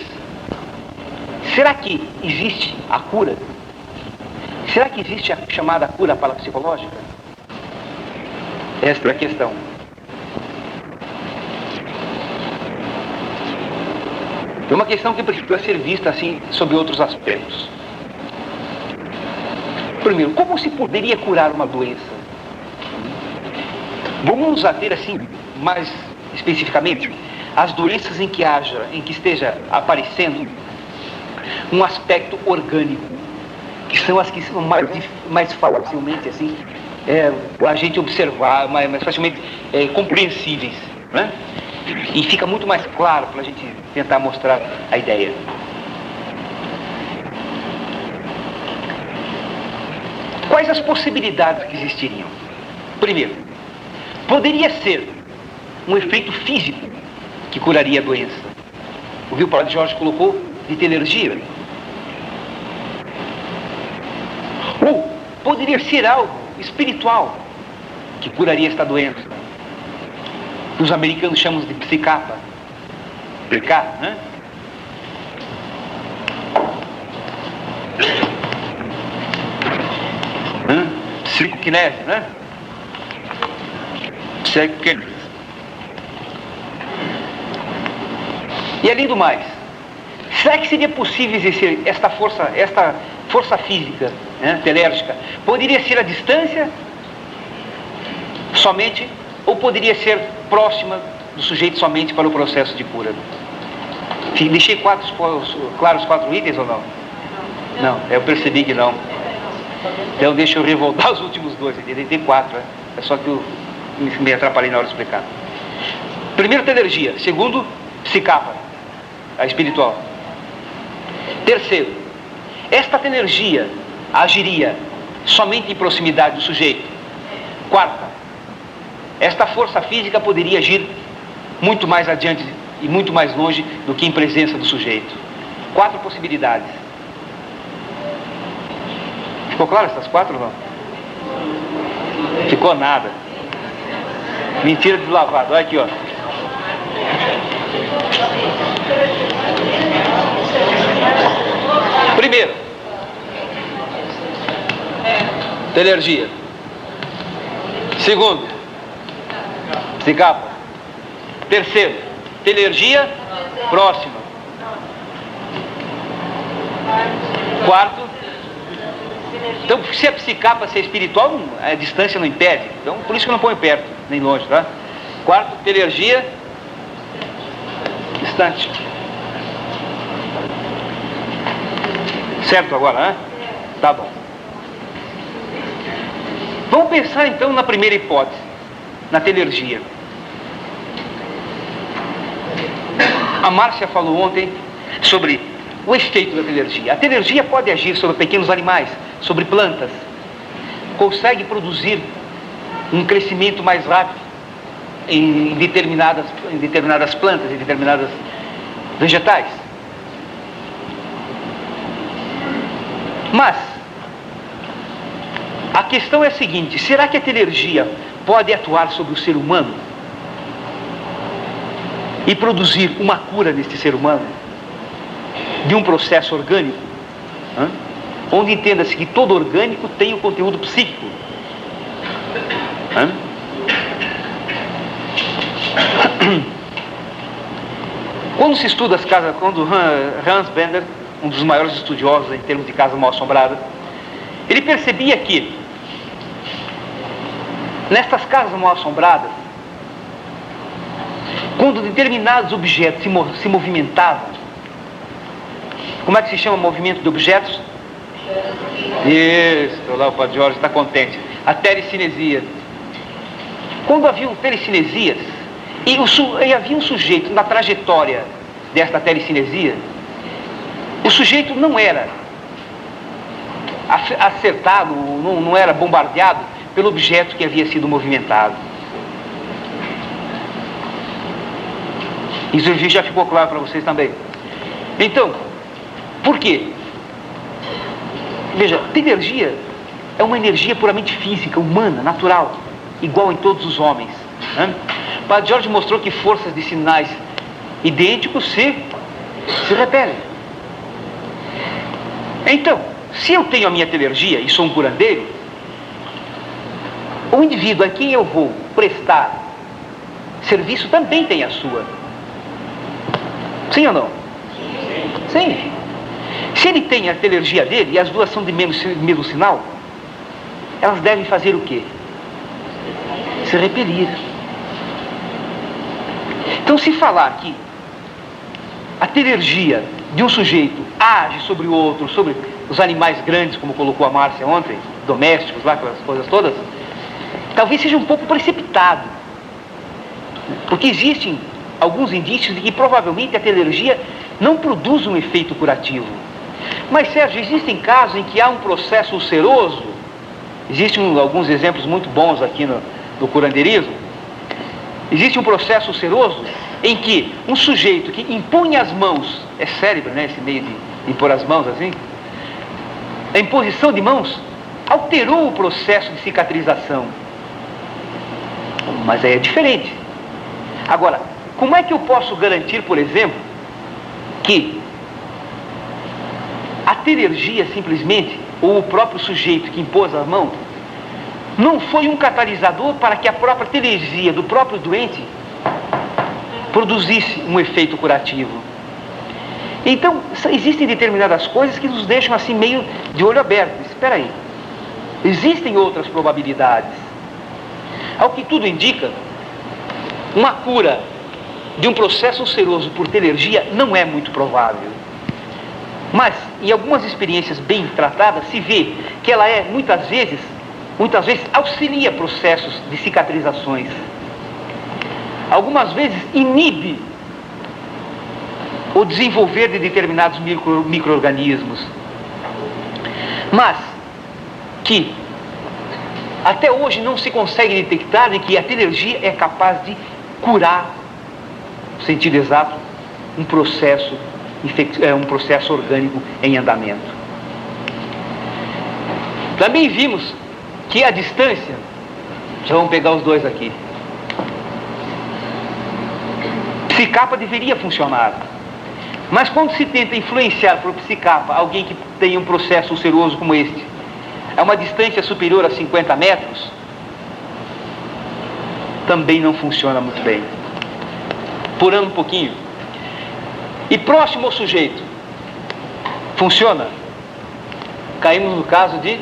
será que existe a cura? Será que existe a chamada cura parapsicológica? Esta é a questão. É uma questão que precisa ser vista assim, sob outros aspectos. Primeiro, como se poderia curar uma doença? Vamos nos ater assim, mais especificamente, as doenças em que esteja aparecendo um aspecto orgânico, que são as que são mais facilmente assim, a gente observar, mais facilmente compreensíveis, né? E fica muito mais claro para a gente tentar mostrar a ideia. Quais as possibilidades que existiriam? Primeiro, poderia ser um efeito físico que curaria a doença. O Wilfred George colocou de telergia. Ou poderia ser algo espiritual que curaria esta doença. Os americanos chamam de psicapa. Psicá, né? Psicoquinese, né? Psicoquinese. E além do mais, será que seria possível exercer esta força física, né, telérgica? Poderia ser à distância somente, ou poderia ser próxima do sujeito somente para o processo de cura? Deixei claros 4 itens ou não? Não, eu percebi que não. Então deixa eu revoltar os últimos 2, tem 4, né? É só que eu me atrapalhei na hora de explicar. Primeiro, telergia. Segundo, psicapa, a espiritual. Terceiro, esta telergia agiria somente em proximidade do sujeito. Quarta, esta força física poderia agir muito mais adiante e muito mais longe do que em presença do sujeito. 4 possibilidades. Ficou claro essas 4 ou não? Ficou nada. Mentira de lavado. Olha aqui, ó. Primeiro, telergia. Segundo, psicapa. Terceiro, telergia próxima. Quarto, então se é psicapa, se é espiritual, a distância não impede. Então por isso que eu não ponho perto, nem longe, tá? Quarto, telergia distante. Certo agora, né? Tá bom. Vamos pensar então na primeira hipótese, na telergia. A Márcia falou ontem sobre o efeito da telergia. A telergia pode agir sobre pequenos animais, sobre plantas. Consegue produzir um crescimento mais rápido em determinadas plantas, em determinadas vegetais. Mas a questão é a seguinte: será que a telergia pode atuar sobre o ser humano e produzir uma cura neste ser humano de um processo orgânico, onde entenda-se que todo orgânico tem o conteúdo psíquico? Quando se estuda as casas, quando Hans Bender, um dos maiores estudiosos em termos de casa mal assombrada, ele percebia que nestas casas mal assombradas, quando determinados objetos se movimentavam, como é que se chama o movimento de objetos? Isso, lá o Padre Jorge está contente. A telecinesia. Quando haviam telecinesias, e havia um sujeito na trajetória desta telecinesia, o sujeito não era acertado, não era bombardeado pelo objeto que havia sido movimentado. Isso já ficou claro para vocês também. Então, por quê? Veja, a energia é uma energia puramente física, humana, natural, igual em todos os homens. Né? O Padre Jorge mostrou que forças de sinais idênticos se repelem. Então, se eu tenho a minha telergia e sou um curandeiro, o indivíduo a quem eu vou prestar serviço também tem a sua. Sim ou não? Sim. Se ele tem a telergia dele e as duas são de mesmo sinal, elas devem fazer o quê? Se repelir. Então, se falar que a telergia de um sujeito age sobre o outro, sobre os animais grandes, como colocou a Márcia ontem, domésticos lá, aquelas coisas todas, talvez seja um pouco precipitado. Porque existem alguns indícios de que provavelmente a telergia não produz um efeito curativo. Mas, Sérgio, existem casos em que há um processo ulceroso. Existem alguns exemplos muito bons aqui no curandeirismo. Existe um processo ulceroso em que um sujeito que impõe as mãos, é cérebro, né, esse meio de impor as mãos assim, a imposição de mãos alterou o processo de cicatrização. Mas aí é diferente. Agora, como é que eu posso garantir, por exemplo, que a telergia simplesmente, ou o próprio sujeito que impôs as mãos, não foi um catalisador para que a própria telergia do próprio doente produzisse um efeito curativo? Então, existem determinadas coisas que nos deixam assim meio de olho aberto. Espera aí, existem outras probabilidades. Ao que tudo indica, uma cura de um processo ulceroso por telergia não é muito provável. Mas, em algumas experiências bem tratadas, se vê que ela muitas vezes auxilia processos de cicatrizações. Algumas vezes inibe o desenvolver de determinados micro-organismos. Mas que até hoje não se consegue detectar de que a telergia é capaz de curar, no sentido exato, um processo orgânico em andamento. Também vimos que a distância, já vamos pegar os dois aqui, psicapa deveria funcionar, mas quando se tenta influenciar por psicapa alguém que tem um processo ulceroso como este, a uma distância superior a 50 metros, também não funciona muito bem. Pulando um pouquinho, e próximo ao sujeito, funciona? Caímos no caso de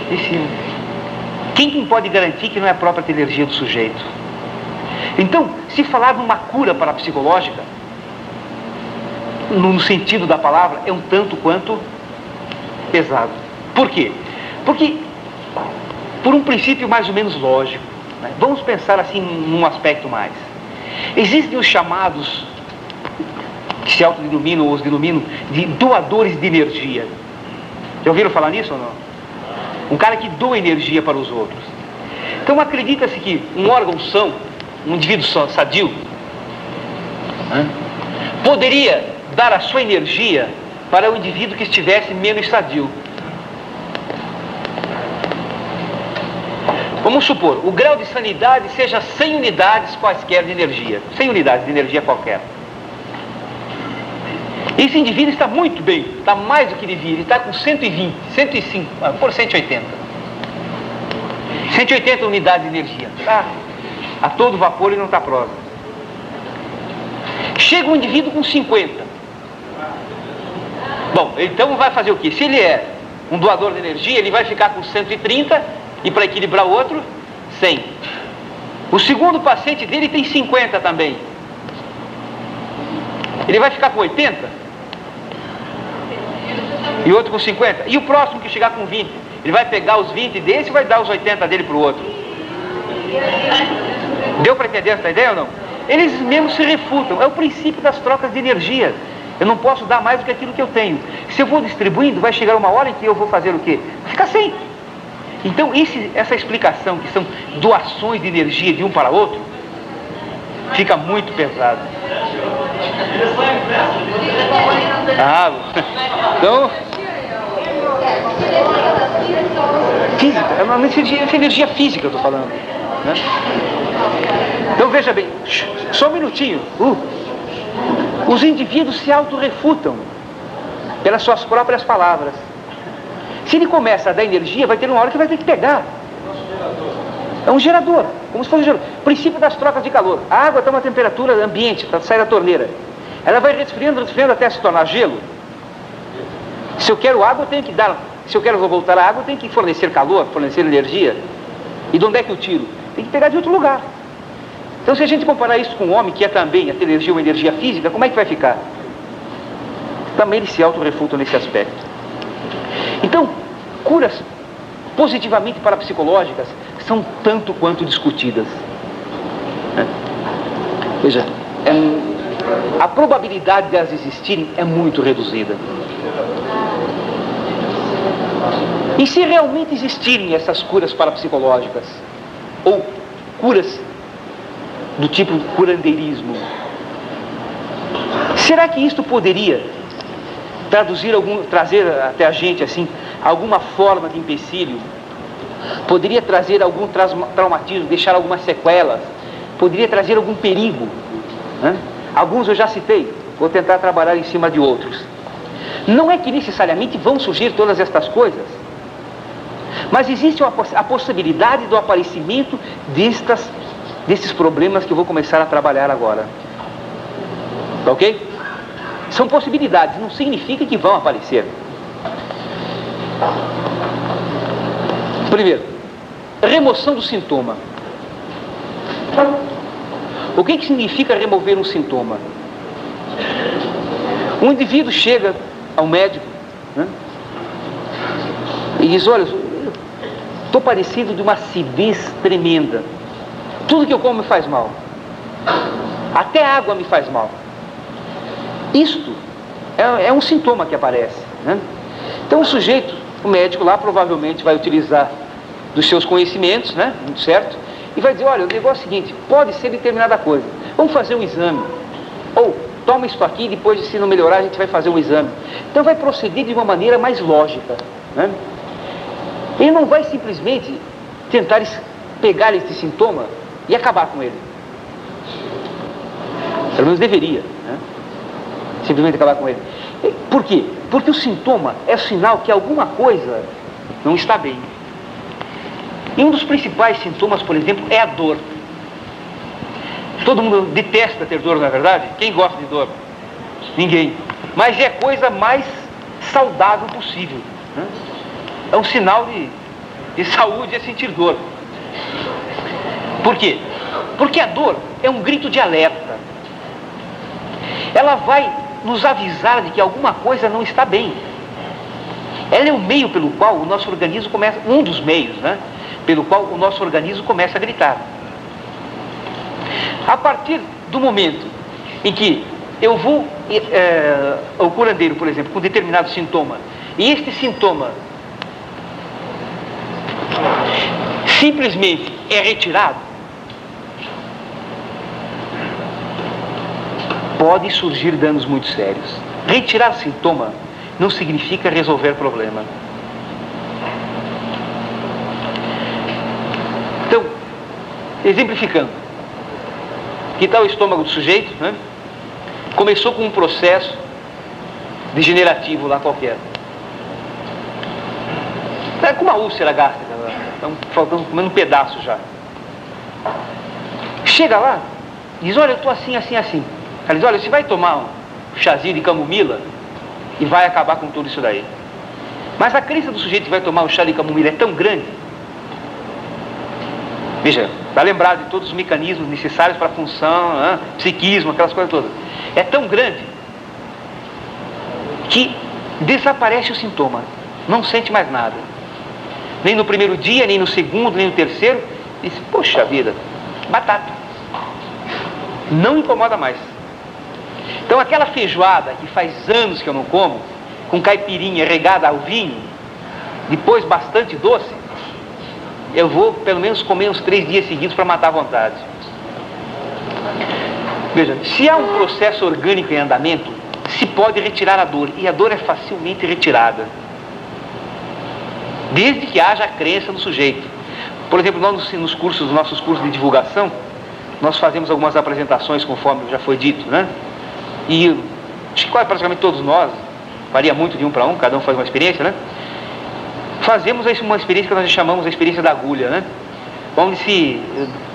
cima. Quem pode garantir que não é a própria telergia do sujeito? Então, se falar de uma cura parapsicológica, no sentido da palavra, é um tanto quanto pesado. Por quê? Porque, por um princípio mais ou menos lógico, né? Vamos pensar assim num aspecto mais. Existem os chamados, que se autodenominam ou os denominam de doadores de energia. Já ouviram falar nisso ou não? Um cara que doa energia para os outros. Então acredita-se que um órgão são, um indivíduo sadio, poderia dar a sua energia para o indivíduo que estivesse menos sadio. Vamos supor, o grau de sanidade seja 100 unidades quaisquer de energia. 100 unidades de energia qualquer. Esse indivíduo está muito bem, está mais do que devia, ele está com 120, 105, por 180. 180 unidades de energia. Está a todo vapor e não está próximo. Chega um indivíduo com 50. Bom, então vai fazer o quê? Se ele é um doador de energia, ele vai ficar com 130 e para equilibrar o outro, 100. O segundo paciente dele tem 50 também. Ele vai ficar com 80? E o outro com 50? E o próximo que chegar com 20? Ele vai pegar os 20 desse e vai dar os 80 dele para o outro. Deu para entender essa ideia ou não? Eles mesmos se refutam. É o princípio das trocas de energia. Eu não posso dar mais do que aquilo que eu tenho. Se eu vou distribuindo, vai chegar uma hora em que eu vou fazer o quê? Ficar sem. Então, essa explicação, que são doações de energia de um para outro, fica muito pesado. Ah, então... Física, é uma energia física que eu estou falando, né? Então veja bem, só um minutinho. Os indivíduos se autorrefutam pelas suas próprias palavras. Se ele começa a dar energia, vai ter uma hora que vai ter que pegar. É um gerador, como se fosse um gerador. Princípio das trocas de calor. A água está a uma temperatura ambiente, sai da torneira. Ela vai resfriando até se tornar gelo. Se eu quero água, eu tenho que dar... Se eu quero voltar à água, eu tenho que fornecer calor, fornecer energia. E de onde é que eu tiro? Tem que pegar de outro lugar. Então, se a gente comparar isso com o homem, que é também a energia, uma energia física, como é que vai ficar? Também eles se autorrefutam nesse aspecto. Então, curas positivamente parapsicológicas são tanto quanto discutidas. Veja, a probabilidade de elas existirem é muito reduzida. E se realmente existirem essas curas parapsicológicas, ou curas do tipo curandeirismo, será que isto poderia trazer até a gente assim alguma forma de empecilho? Poderia trazer algum traumatismo, deixar algumas sequelas? Poderia trazer algum perigo? Alguns eu já citei, vou tentar trabalhar em cima de outros. Não é que necessariamente vão surgir todas estas coisas, mas existe a possibilidade do aparecimento desses problemas que eu vou começar a trabalhar agora. Ok? São possibilidades, não significa que vão aparecer. Primeiro, remoção do sintoma. O que significa remover um sintoma? Um indivíduo chega ao médico, né, e diz: olha, estou padecendo de uma acidez tremenda. Tudo que eu como me faz mal. Até a água me faz mal. Isto é um sintoma que aparece, né? Então o médico lá provavelmente vai utilizar dos seus conhecimentos, né, certo? E vai dizer: olha, o negócio é o seguinte, pode ser determinada coisa, vamos fazer um exame. Ou, toma isso aqui, depois, se não melhorar, a gente vai fazer um exame. Então vai proceder de uma maneira mais lógica, né? Ele não vai simplesmente tentar pegar esse sintoma e acabar com ele. Pelo menos deveria, né? Simplesmente acabar com ele. Por quê? Porque o sintoma é sinal que alguma coisa não está bem. E um dos principais sintomas, por exemplo, é a dor. Todo mundo detesta ter dor, não é verdade? Quem gosta de dor? Ninguém. Mas é a coisa mais saudável possível, né? É um sinal de saúde, é sentir dor. Por quê? Porque a dor é um grito de alerta. Ela vai nos avisar de que alguma coisa não está bem. Ela é o meio pelo qual o nosso organismo começa, um dos meios, né, pelo qual o nosso organismo começa a gritar. A partir do momento em que eu vou ao curandeiro, por exemplo, com determinado sintoma, e este sintoma simplesmente é retirado, pode surgir danos muito sérios. Retirar sintoma não significa resolver problema. Então, exemplificando, que tal o estômago do sujeito, né? Começou com um processo degenerativo lá qualquer. Está com uma úlcera gástrica, estão faltando, comendo um pedaço já. Chega lá, diz: olha, eu estou assim, assim, assim. Ela diz: olha, você vai tomar um chazinho de camomila e vai acabar com tudo isso daí. Mas a crença do sujeito que vai tomar um chá de camomila é tão grande. Veja, para lembrar de todos os mecanismos necessários para a função, né, psiquismo, aquelas coisas todas. É tão grande que desaparece o sintoma. Não sente mais nada. Nem no primeiro dia, nem no segundo, nem no terceiro. Diz: poxa vida, batata. Não incomoda mais. Então aquela feijoada que faz anos que eu não como, com caipirinha regada ao vinho, depois bastante doce, eu vou pelo menos comer uns 3 dias seguidos para matar a vontade. Veja, se há um processo orgânico em andamento, se pode retirar a dor, e a dor é facilmente retirada, desde que haja a crença no sujeito. Por exemplo, nós nos nossos cursos de divulgação, nós fazemos algumas apresentações, conforme já foi dito, né? E acho que quase praticamente todos nós, varia muito de um para um, cada um faz uma experiência, né? Fazemos uma experiência que nós chamamos a experiência da agulha, né? Onde se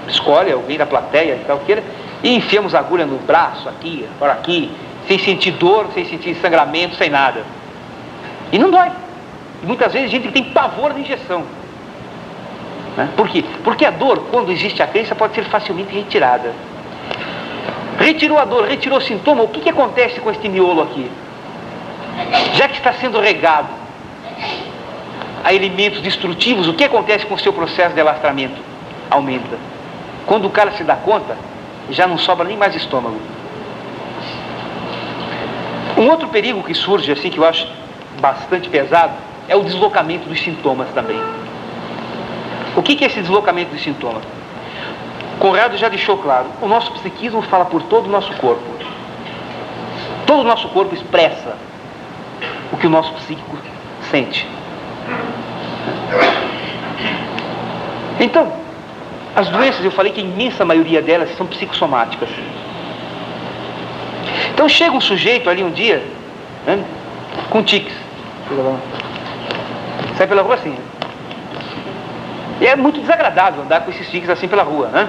escolhe alguém da plateia e tal, queira, e enfiamos a agulha no braço, aqui, por aqui, sem sentir dor, sem sentir sangramento, sem nada. E não dói. E muitas vezes a gente tem pavor de injeção. Né? Por quê? Porque a dor, quando existe a crença, pode ser facilmente retirada. Retirou a dor, retirou o sintoma, o que acontece com este miolo aqui? Já que está sendo regado a elementos destrutivos, o que acontece com o seu processo de alastramento? Aumenta. Quando o cara se dá conta, já não sobra nem mais estômago. Um outro perigo que surge, assim, que eu acho bastante pesado, é o deslocamento dos sintomas também. O que é esse deslocamento dos sintomas? Conrado já deixou claro, o nosso psiquismo fala por todo o nosso corpo. Todo o nosso corpo expressa o que o nosso psíquico sente. Então, as doenças, eu falei que a imensa maioria delas são psicossomáticas. Então chega um sujeito ali um dia, né, com tiques. Sai pela rua assim. Né? E é muito desagradável andar com esses tiques assim pela rua, né?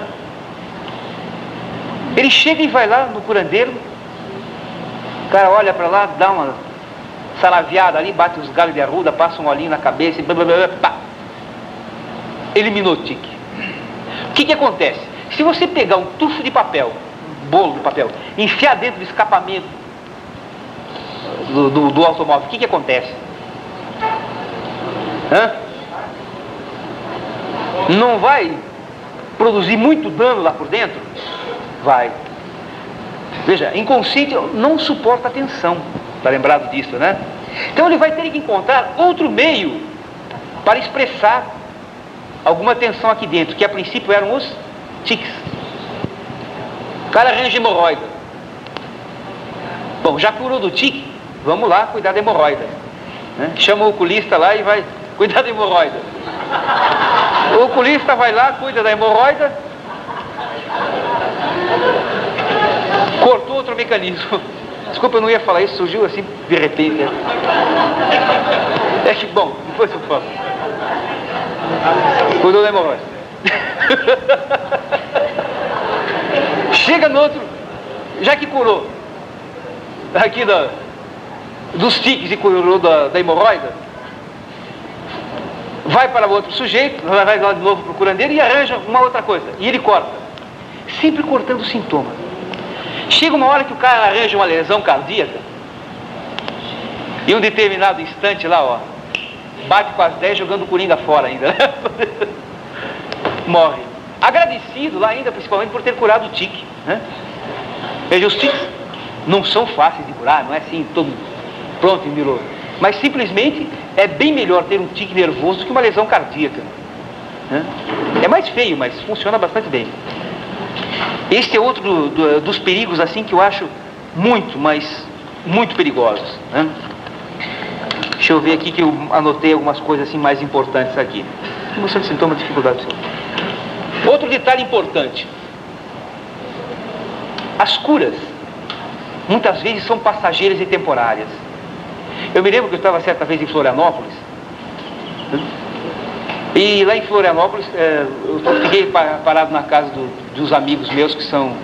Ele chega e vai lá no curandeiro, o cara olha para lá, dá uma salaviada ali, bate os galhos de arruda, passa um olhinho na cabeça e blá, blá, blá, pá. Eliminou o tique. O que acontece? Se você pegar um tufo de papel, um bolo de papel, enfiar dentro do escapamento do automóvel, o que acontece? Hã? Não vai produzir muito dano lá por dentro? Vai. Veja, inconsciente não suporta a tensão. Está lembrado disso, né? Então ele vai ter que encontrar outro meio para expressar alguma tensão aqui dentro, que a princípio eram os tiques. O cara arranja hemorroida. Bom, já curou do tique? Vamos lá cuidar da hemorroida. Né? Chama o oculista lá e vai cuidar da hemorroida. O oculista vai lá, cuida da hemorroida, cortou outro mecanismo. Desculpa, eu não ia falar isso, surgiu assim de repente. Né? É que, bom, depois eu falo. Cuidou da hemorroida. Chega no outro, já que curou aqui dos tiques e curou da hemorroida, vai para o outro sujeito, vai lá de novo para o curandeiro e arranja uma outra coisa. E ele corta, sempre cortando o sintoma. Chega uma hora que o cara arranja uma lesão cardíaca, e um determinado instante lá, ó, bate com as 10 jogando o coringa fora ainda, né? Morre. Agradecido lá ainda, principalmente por ter curado o tique, né? Veja, os tiques não são fáceis de curar, não é assim, todo pronto e miloso. Mas simplesmente é bem melhor ter um tique nervoso do que uma lesão cardíaca, né? É mais feio, mas funciona bastante bem. Este é outro dos perigos assim que eu acho muito, mas muito perigosos, né? Deixa eu ver aqui que eu anotei algumas coisas assim mais importantes aqui. Mostrando sintomas de dificuldade. Outro detalhe importante. As curas muitas vezes são passageiras e temporárias. Eu me lembro que eu estava certa vez em Florianópolis, e lá em Florianópolis eu fiquei parado na casa dos amigos meus que são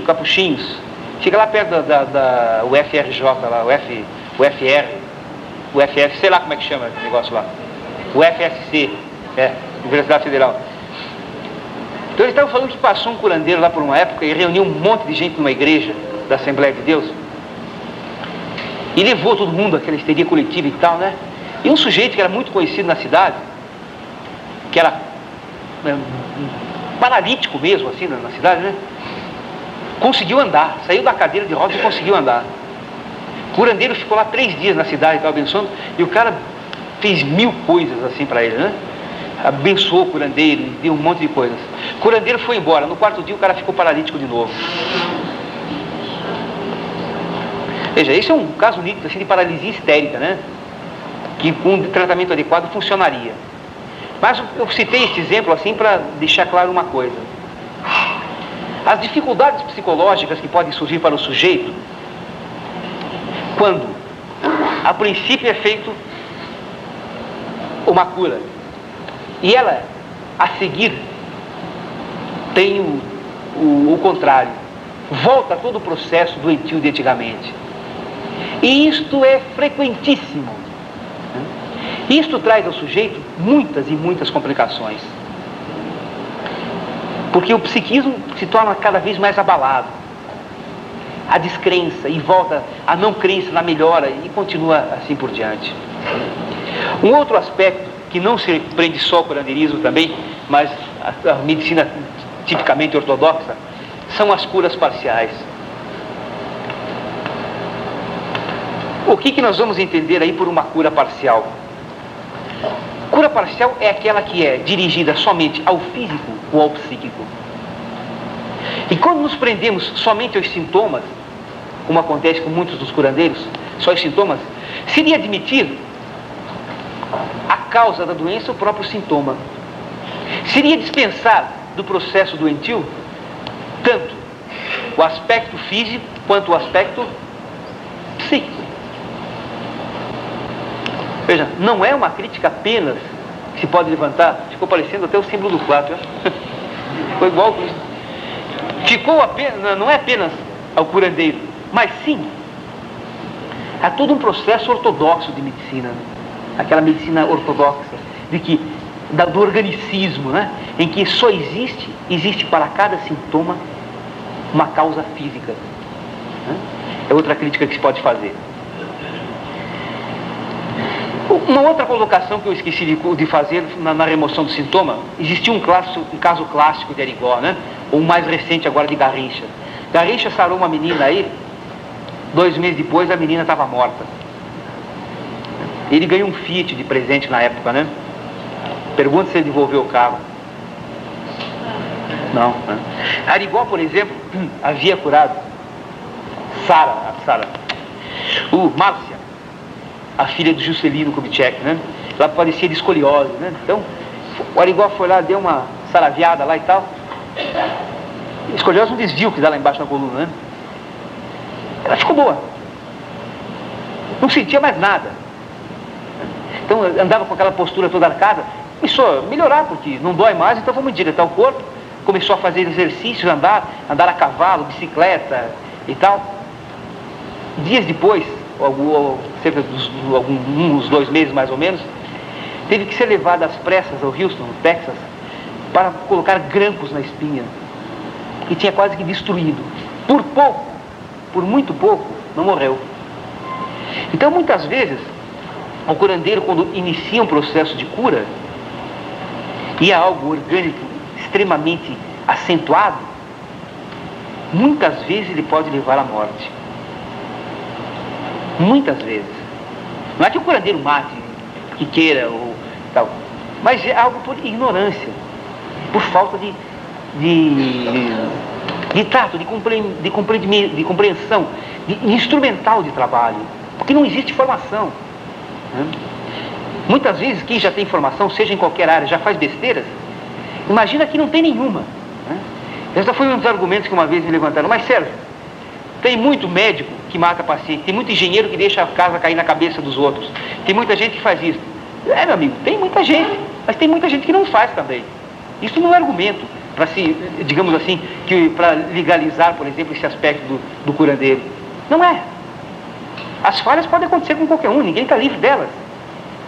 capuchinhos. Fica lá perto da UFRJ, lá, o FF, sei lá como é que chama esse negócio lá. O FSC, Universidade Federal. Então eles estavam falando que passou um curandeiro lá por uma época e reuniu um monte de gente numa igreja da Assembleia de Deus. E levou todo mundo àquela histeria coletiva e tal, né? E um sujeito que era muito conhecido na cidade, que era paralítico mesmo, assim, na cidade, né? Conseguiu andar, saiu da cadeira de rodas e conseguiu andar. O curandeiro ficou lá 3 dias na cidade, estava abençoando, e o cara fez 1000 coisas assim para ele, né? abençoou o curandeiro, deu um monte de coisas. O curandeiro foi embora, no quarto dia o cara ficou paralítico de novo. Veja, esse é um caso nítido assim, de paralisia histérica, né? Que com um tratamento adequado funcionaria. Mas eu citei este exemplo assim para deixar claro uma coisa. As dificuldades psicológicas que podem surgir para o sujeito quando a princípio é feito uma cura e ela a seguir tem o contrário, volta todo o processo doentio de antigamente. E isto é frequentíssimo. Isto traz ao sujeito muitas e muitas complicações. Porque o psiquismo se torna cada vez mais abalado. A descrença e volta a não crença na melhora e continua assim por diante. Um outro aspecto que não se prende só ao curandeirismo também, mas a medicina tipicamente ortodoxa, são as curas parciais. O que nós vamos entender aí por uma cura parcial? Cura parcial é aquela que é dirigida somente ao físico ou ao psíquico. E quando nos prendemos somente aos sintomas, como acontece com muitos dos curandeiros, só os sintomas, seria admitir a causa da doença o próprio sintoma. Seria dispensar do processo doentio tanto o aspecto físico quanto o aspecto psíquico. Veja, não é uma crítica apenas que se pode levantar, ficou parecendo até o símbolo do quatro, né? Ficou igual com isso. Ficou apenas, não é apenas ao curandeiro, mas sim a todo um processo ortodoxo de medicina, aquela medicina ortodoxa do organicismo, né? Em que só existe para cada sintoma uma causa física, né? É outra crítica que se pode fazer. Uma outra colocação que eu esqueci de fazer na remoção do sintoma, existia um caso clássico de Arigó, né? Ou mais recente agora de Garrincha. Garrincha sarou uma menina aí, 2 meses depois a menina estava morta. Ele ganhou um Fiat de presente na época, né? Pergunta se ele devolveu o carro. Não, né? Arigó, por exemplo, havia curado Sara, Márcia, a filha do Juscelino Kubitschek, né? Ela padecia de escoliose, né? Então, o Arigó foi lá, deu uma saraviada lá e tal. Escoliose é um desvio que dá lá embaixo na coluna, né? Ela ficou boa. Não sentia mais nada. Então, andava com aquela postura toda arcada. Começou a melhorar, porque não dói mais, então vamos endireitar o corpo. Começou a fazer exercícios, andar a cavalo, bicicleta e tal. Dias depois, cerca de uns 2 meses mais ou menos, teve que ser levada às pressas ao Houston, no Texas, para colocar grampos na espinha, que tinha quase que destruído. Por muito pouco, não morreu. Então, muitas vezes, o curandeiro, quando inicia um processo de cura, e é algo orgânico extremamente acentuado, muitas vezes ele pode levar à morte. Muitas vezes. Não é que o curandeiro mate, que queira ou tal, mas é algo por ignorância, por falta de tato, de compreensão, de instrumental de trabalho, porque não existe formação, né? Muitas vezes quem já tem formação, seja em qualquer área, já faz besteiras. Imagina que não tem nenhuma, né? Esse foi um dos argumentos que uma vez me levantaram. Mas Sérgio, tem muito médico que mata paciente, tem muito engenheiro que deixa a casa cair na cabeça dos outros, tem muita gente que faz isso. Meu amigo, tem muita gente, mas tem muita gente que não faz também. Isso não é argumento para digamos assim, para legalizar, por exemplo, esse aspecto do curandeiro. Não é. As falhas podem acontecer com qualquer um, ninguém está livre delas.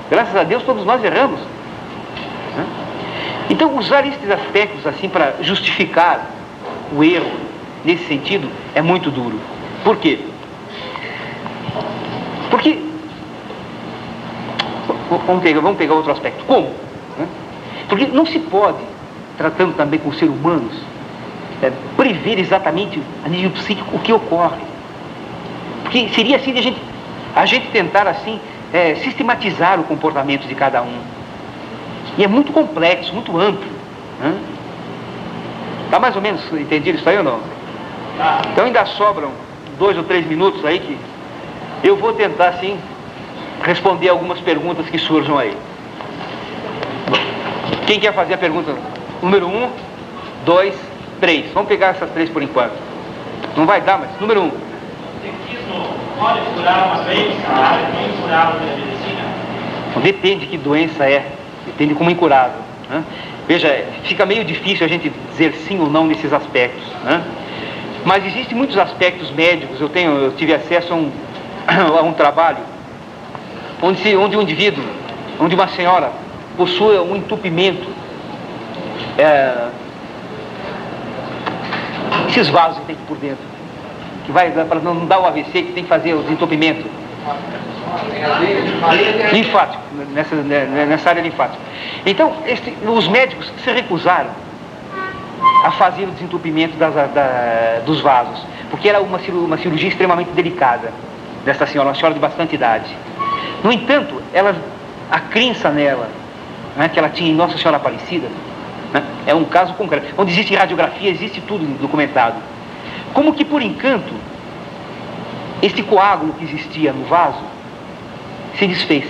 Graças a Deus todos nós erramos, né? Então, usar esses aspectos assim para justificar o erro nesse sentido é muito duro. Por quê? Porque vamos pegar outro aspecto. Como? Né? Porque não se pode, tratando também com seres humanos, prever exatamente a nível psíquico o que ocorre. Porque seria assim de a gente tentar assim sistematizar o comportamento de cada um. E é muito complexo, muito amplo. Né? Tá mais ou menos entendido isso aí ou não? Então ainda sobram 2 ou 3 minutos aí que eu vou tentar, sim, responder algumas perguntas que surjam aí. Quem quer fazer a pergunta? Número 1, 2, 3. Vamos pegar essas 3 por enquanto. Não vai dar, mas número 1. O psiquismo pode curar uma doença, a área não incurável da medicina? Depende que doença é. Depende como incurável. Né? Veja, fica meio difícil a gente dizer sim ou não nesses aspectos. Né? Mas existem muitos aspectos médicos. Eu tive acesso a um trabalho onde um indivíduo, onde uma senhora possui um entupimento, esses vasos que tem aqui por dentro, que vai para não dar o AVC, que tem que fazer o desentupimento linfático, nessa área linfática. Então, os médicos se recusaram a fazer o desentupimento dos vasos, porque era uma cirurgia extremamente delicada dessa senhora, uma senhora de bastante idade. No entanto, a crença nela, né, que ela tinha em Nossa Senhora Aparecida, né, é um caso concreto, onde existe radiografia, existe tudo documentado. Como que por encanto, este coágulo que existia no vaso se desfez.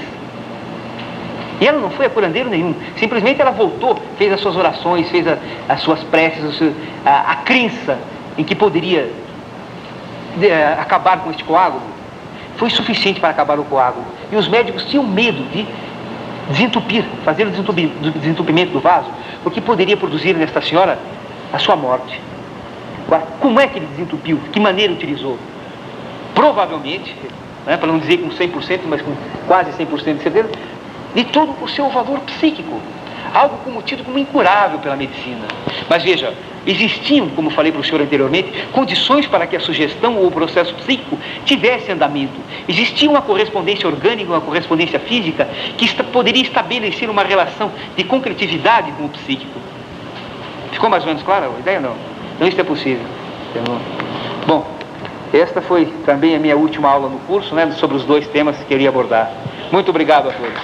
E ela não foi a curandeiro nenhum, simplesmente ela voltou, fez as suas orações, fez as suas preces, a crença em que poderia acabar com este coágulo, foi suficiente para acabar o coágulo. E os médicos tinham medo de desentupir, fazer o desentupimento do vaso, porque poderia produzir nesta senhora a sua morte. Como é que ele desentupiu? Que maneira utilizou? Provavelmente, né, para não dizer com 100%, mas com quase 100% de certeza, de todo o seu valor psíquico. Algo tido como incurável pela medicina. Mas veja, existiam, como falei para o senhor anteriormente, condições para que a sugestão ou o processo psíquico tivesse andamento. Existia uma correspondência orgânica, uma correspondência física, que poderia estabelecer uma relação de concretividade com o psíquico. Ficou mais ou menos clara a ideia ou não? Então isso é possível. Bom, esta foi também a minha última aula no curso, né, sobre os 2 temas que queria abordar. Muito obrigado a todos.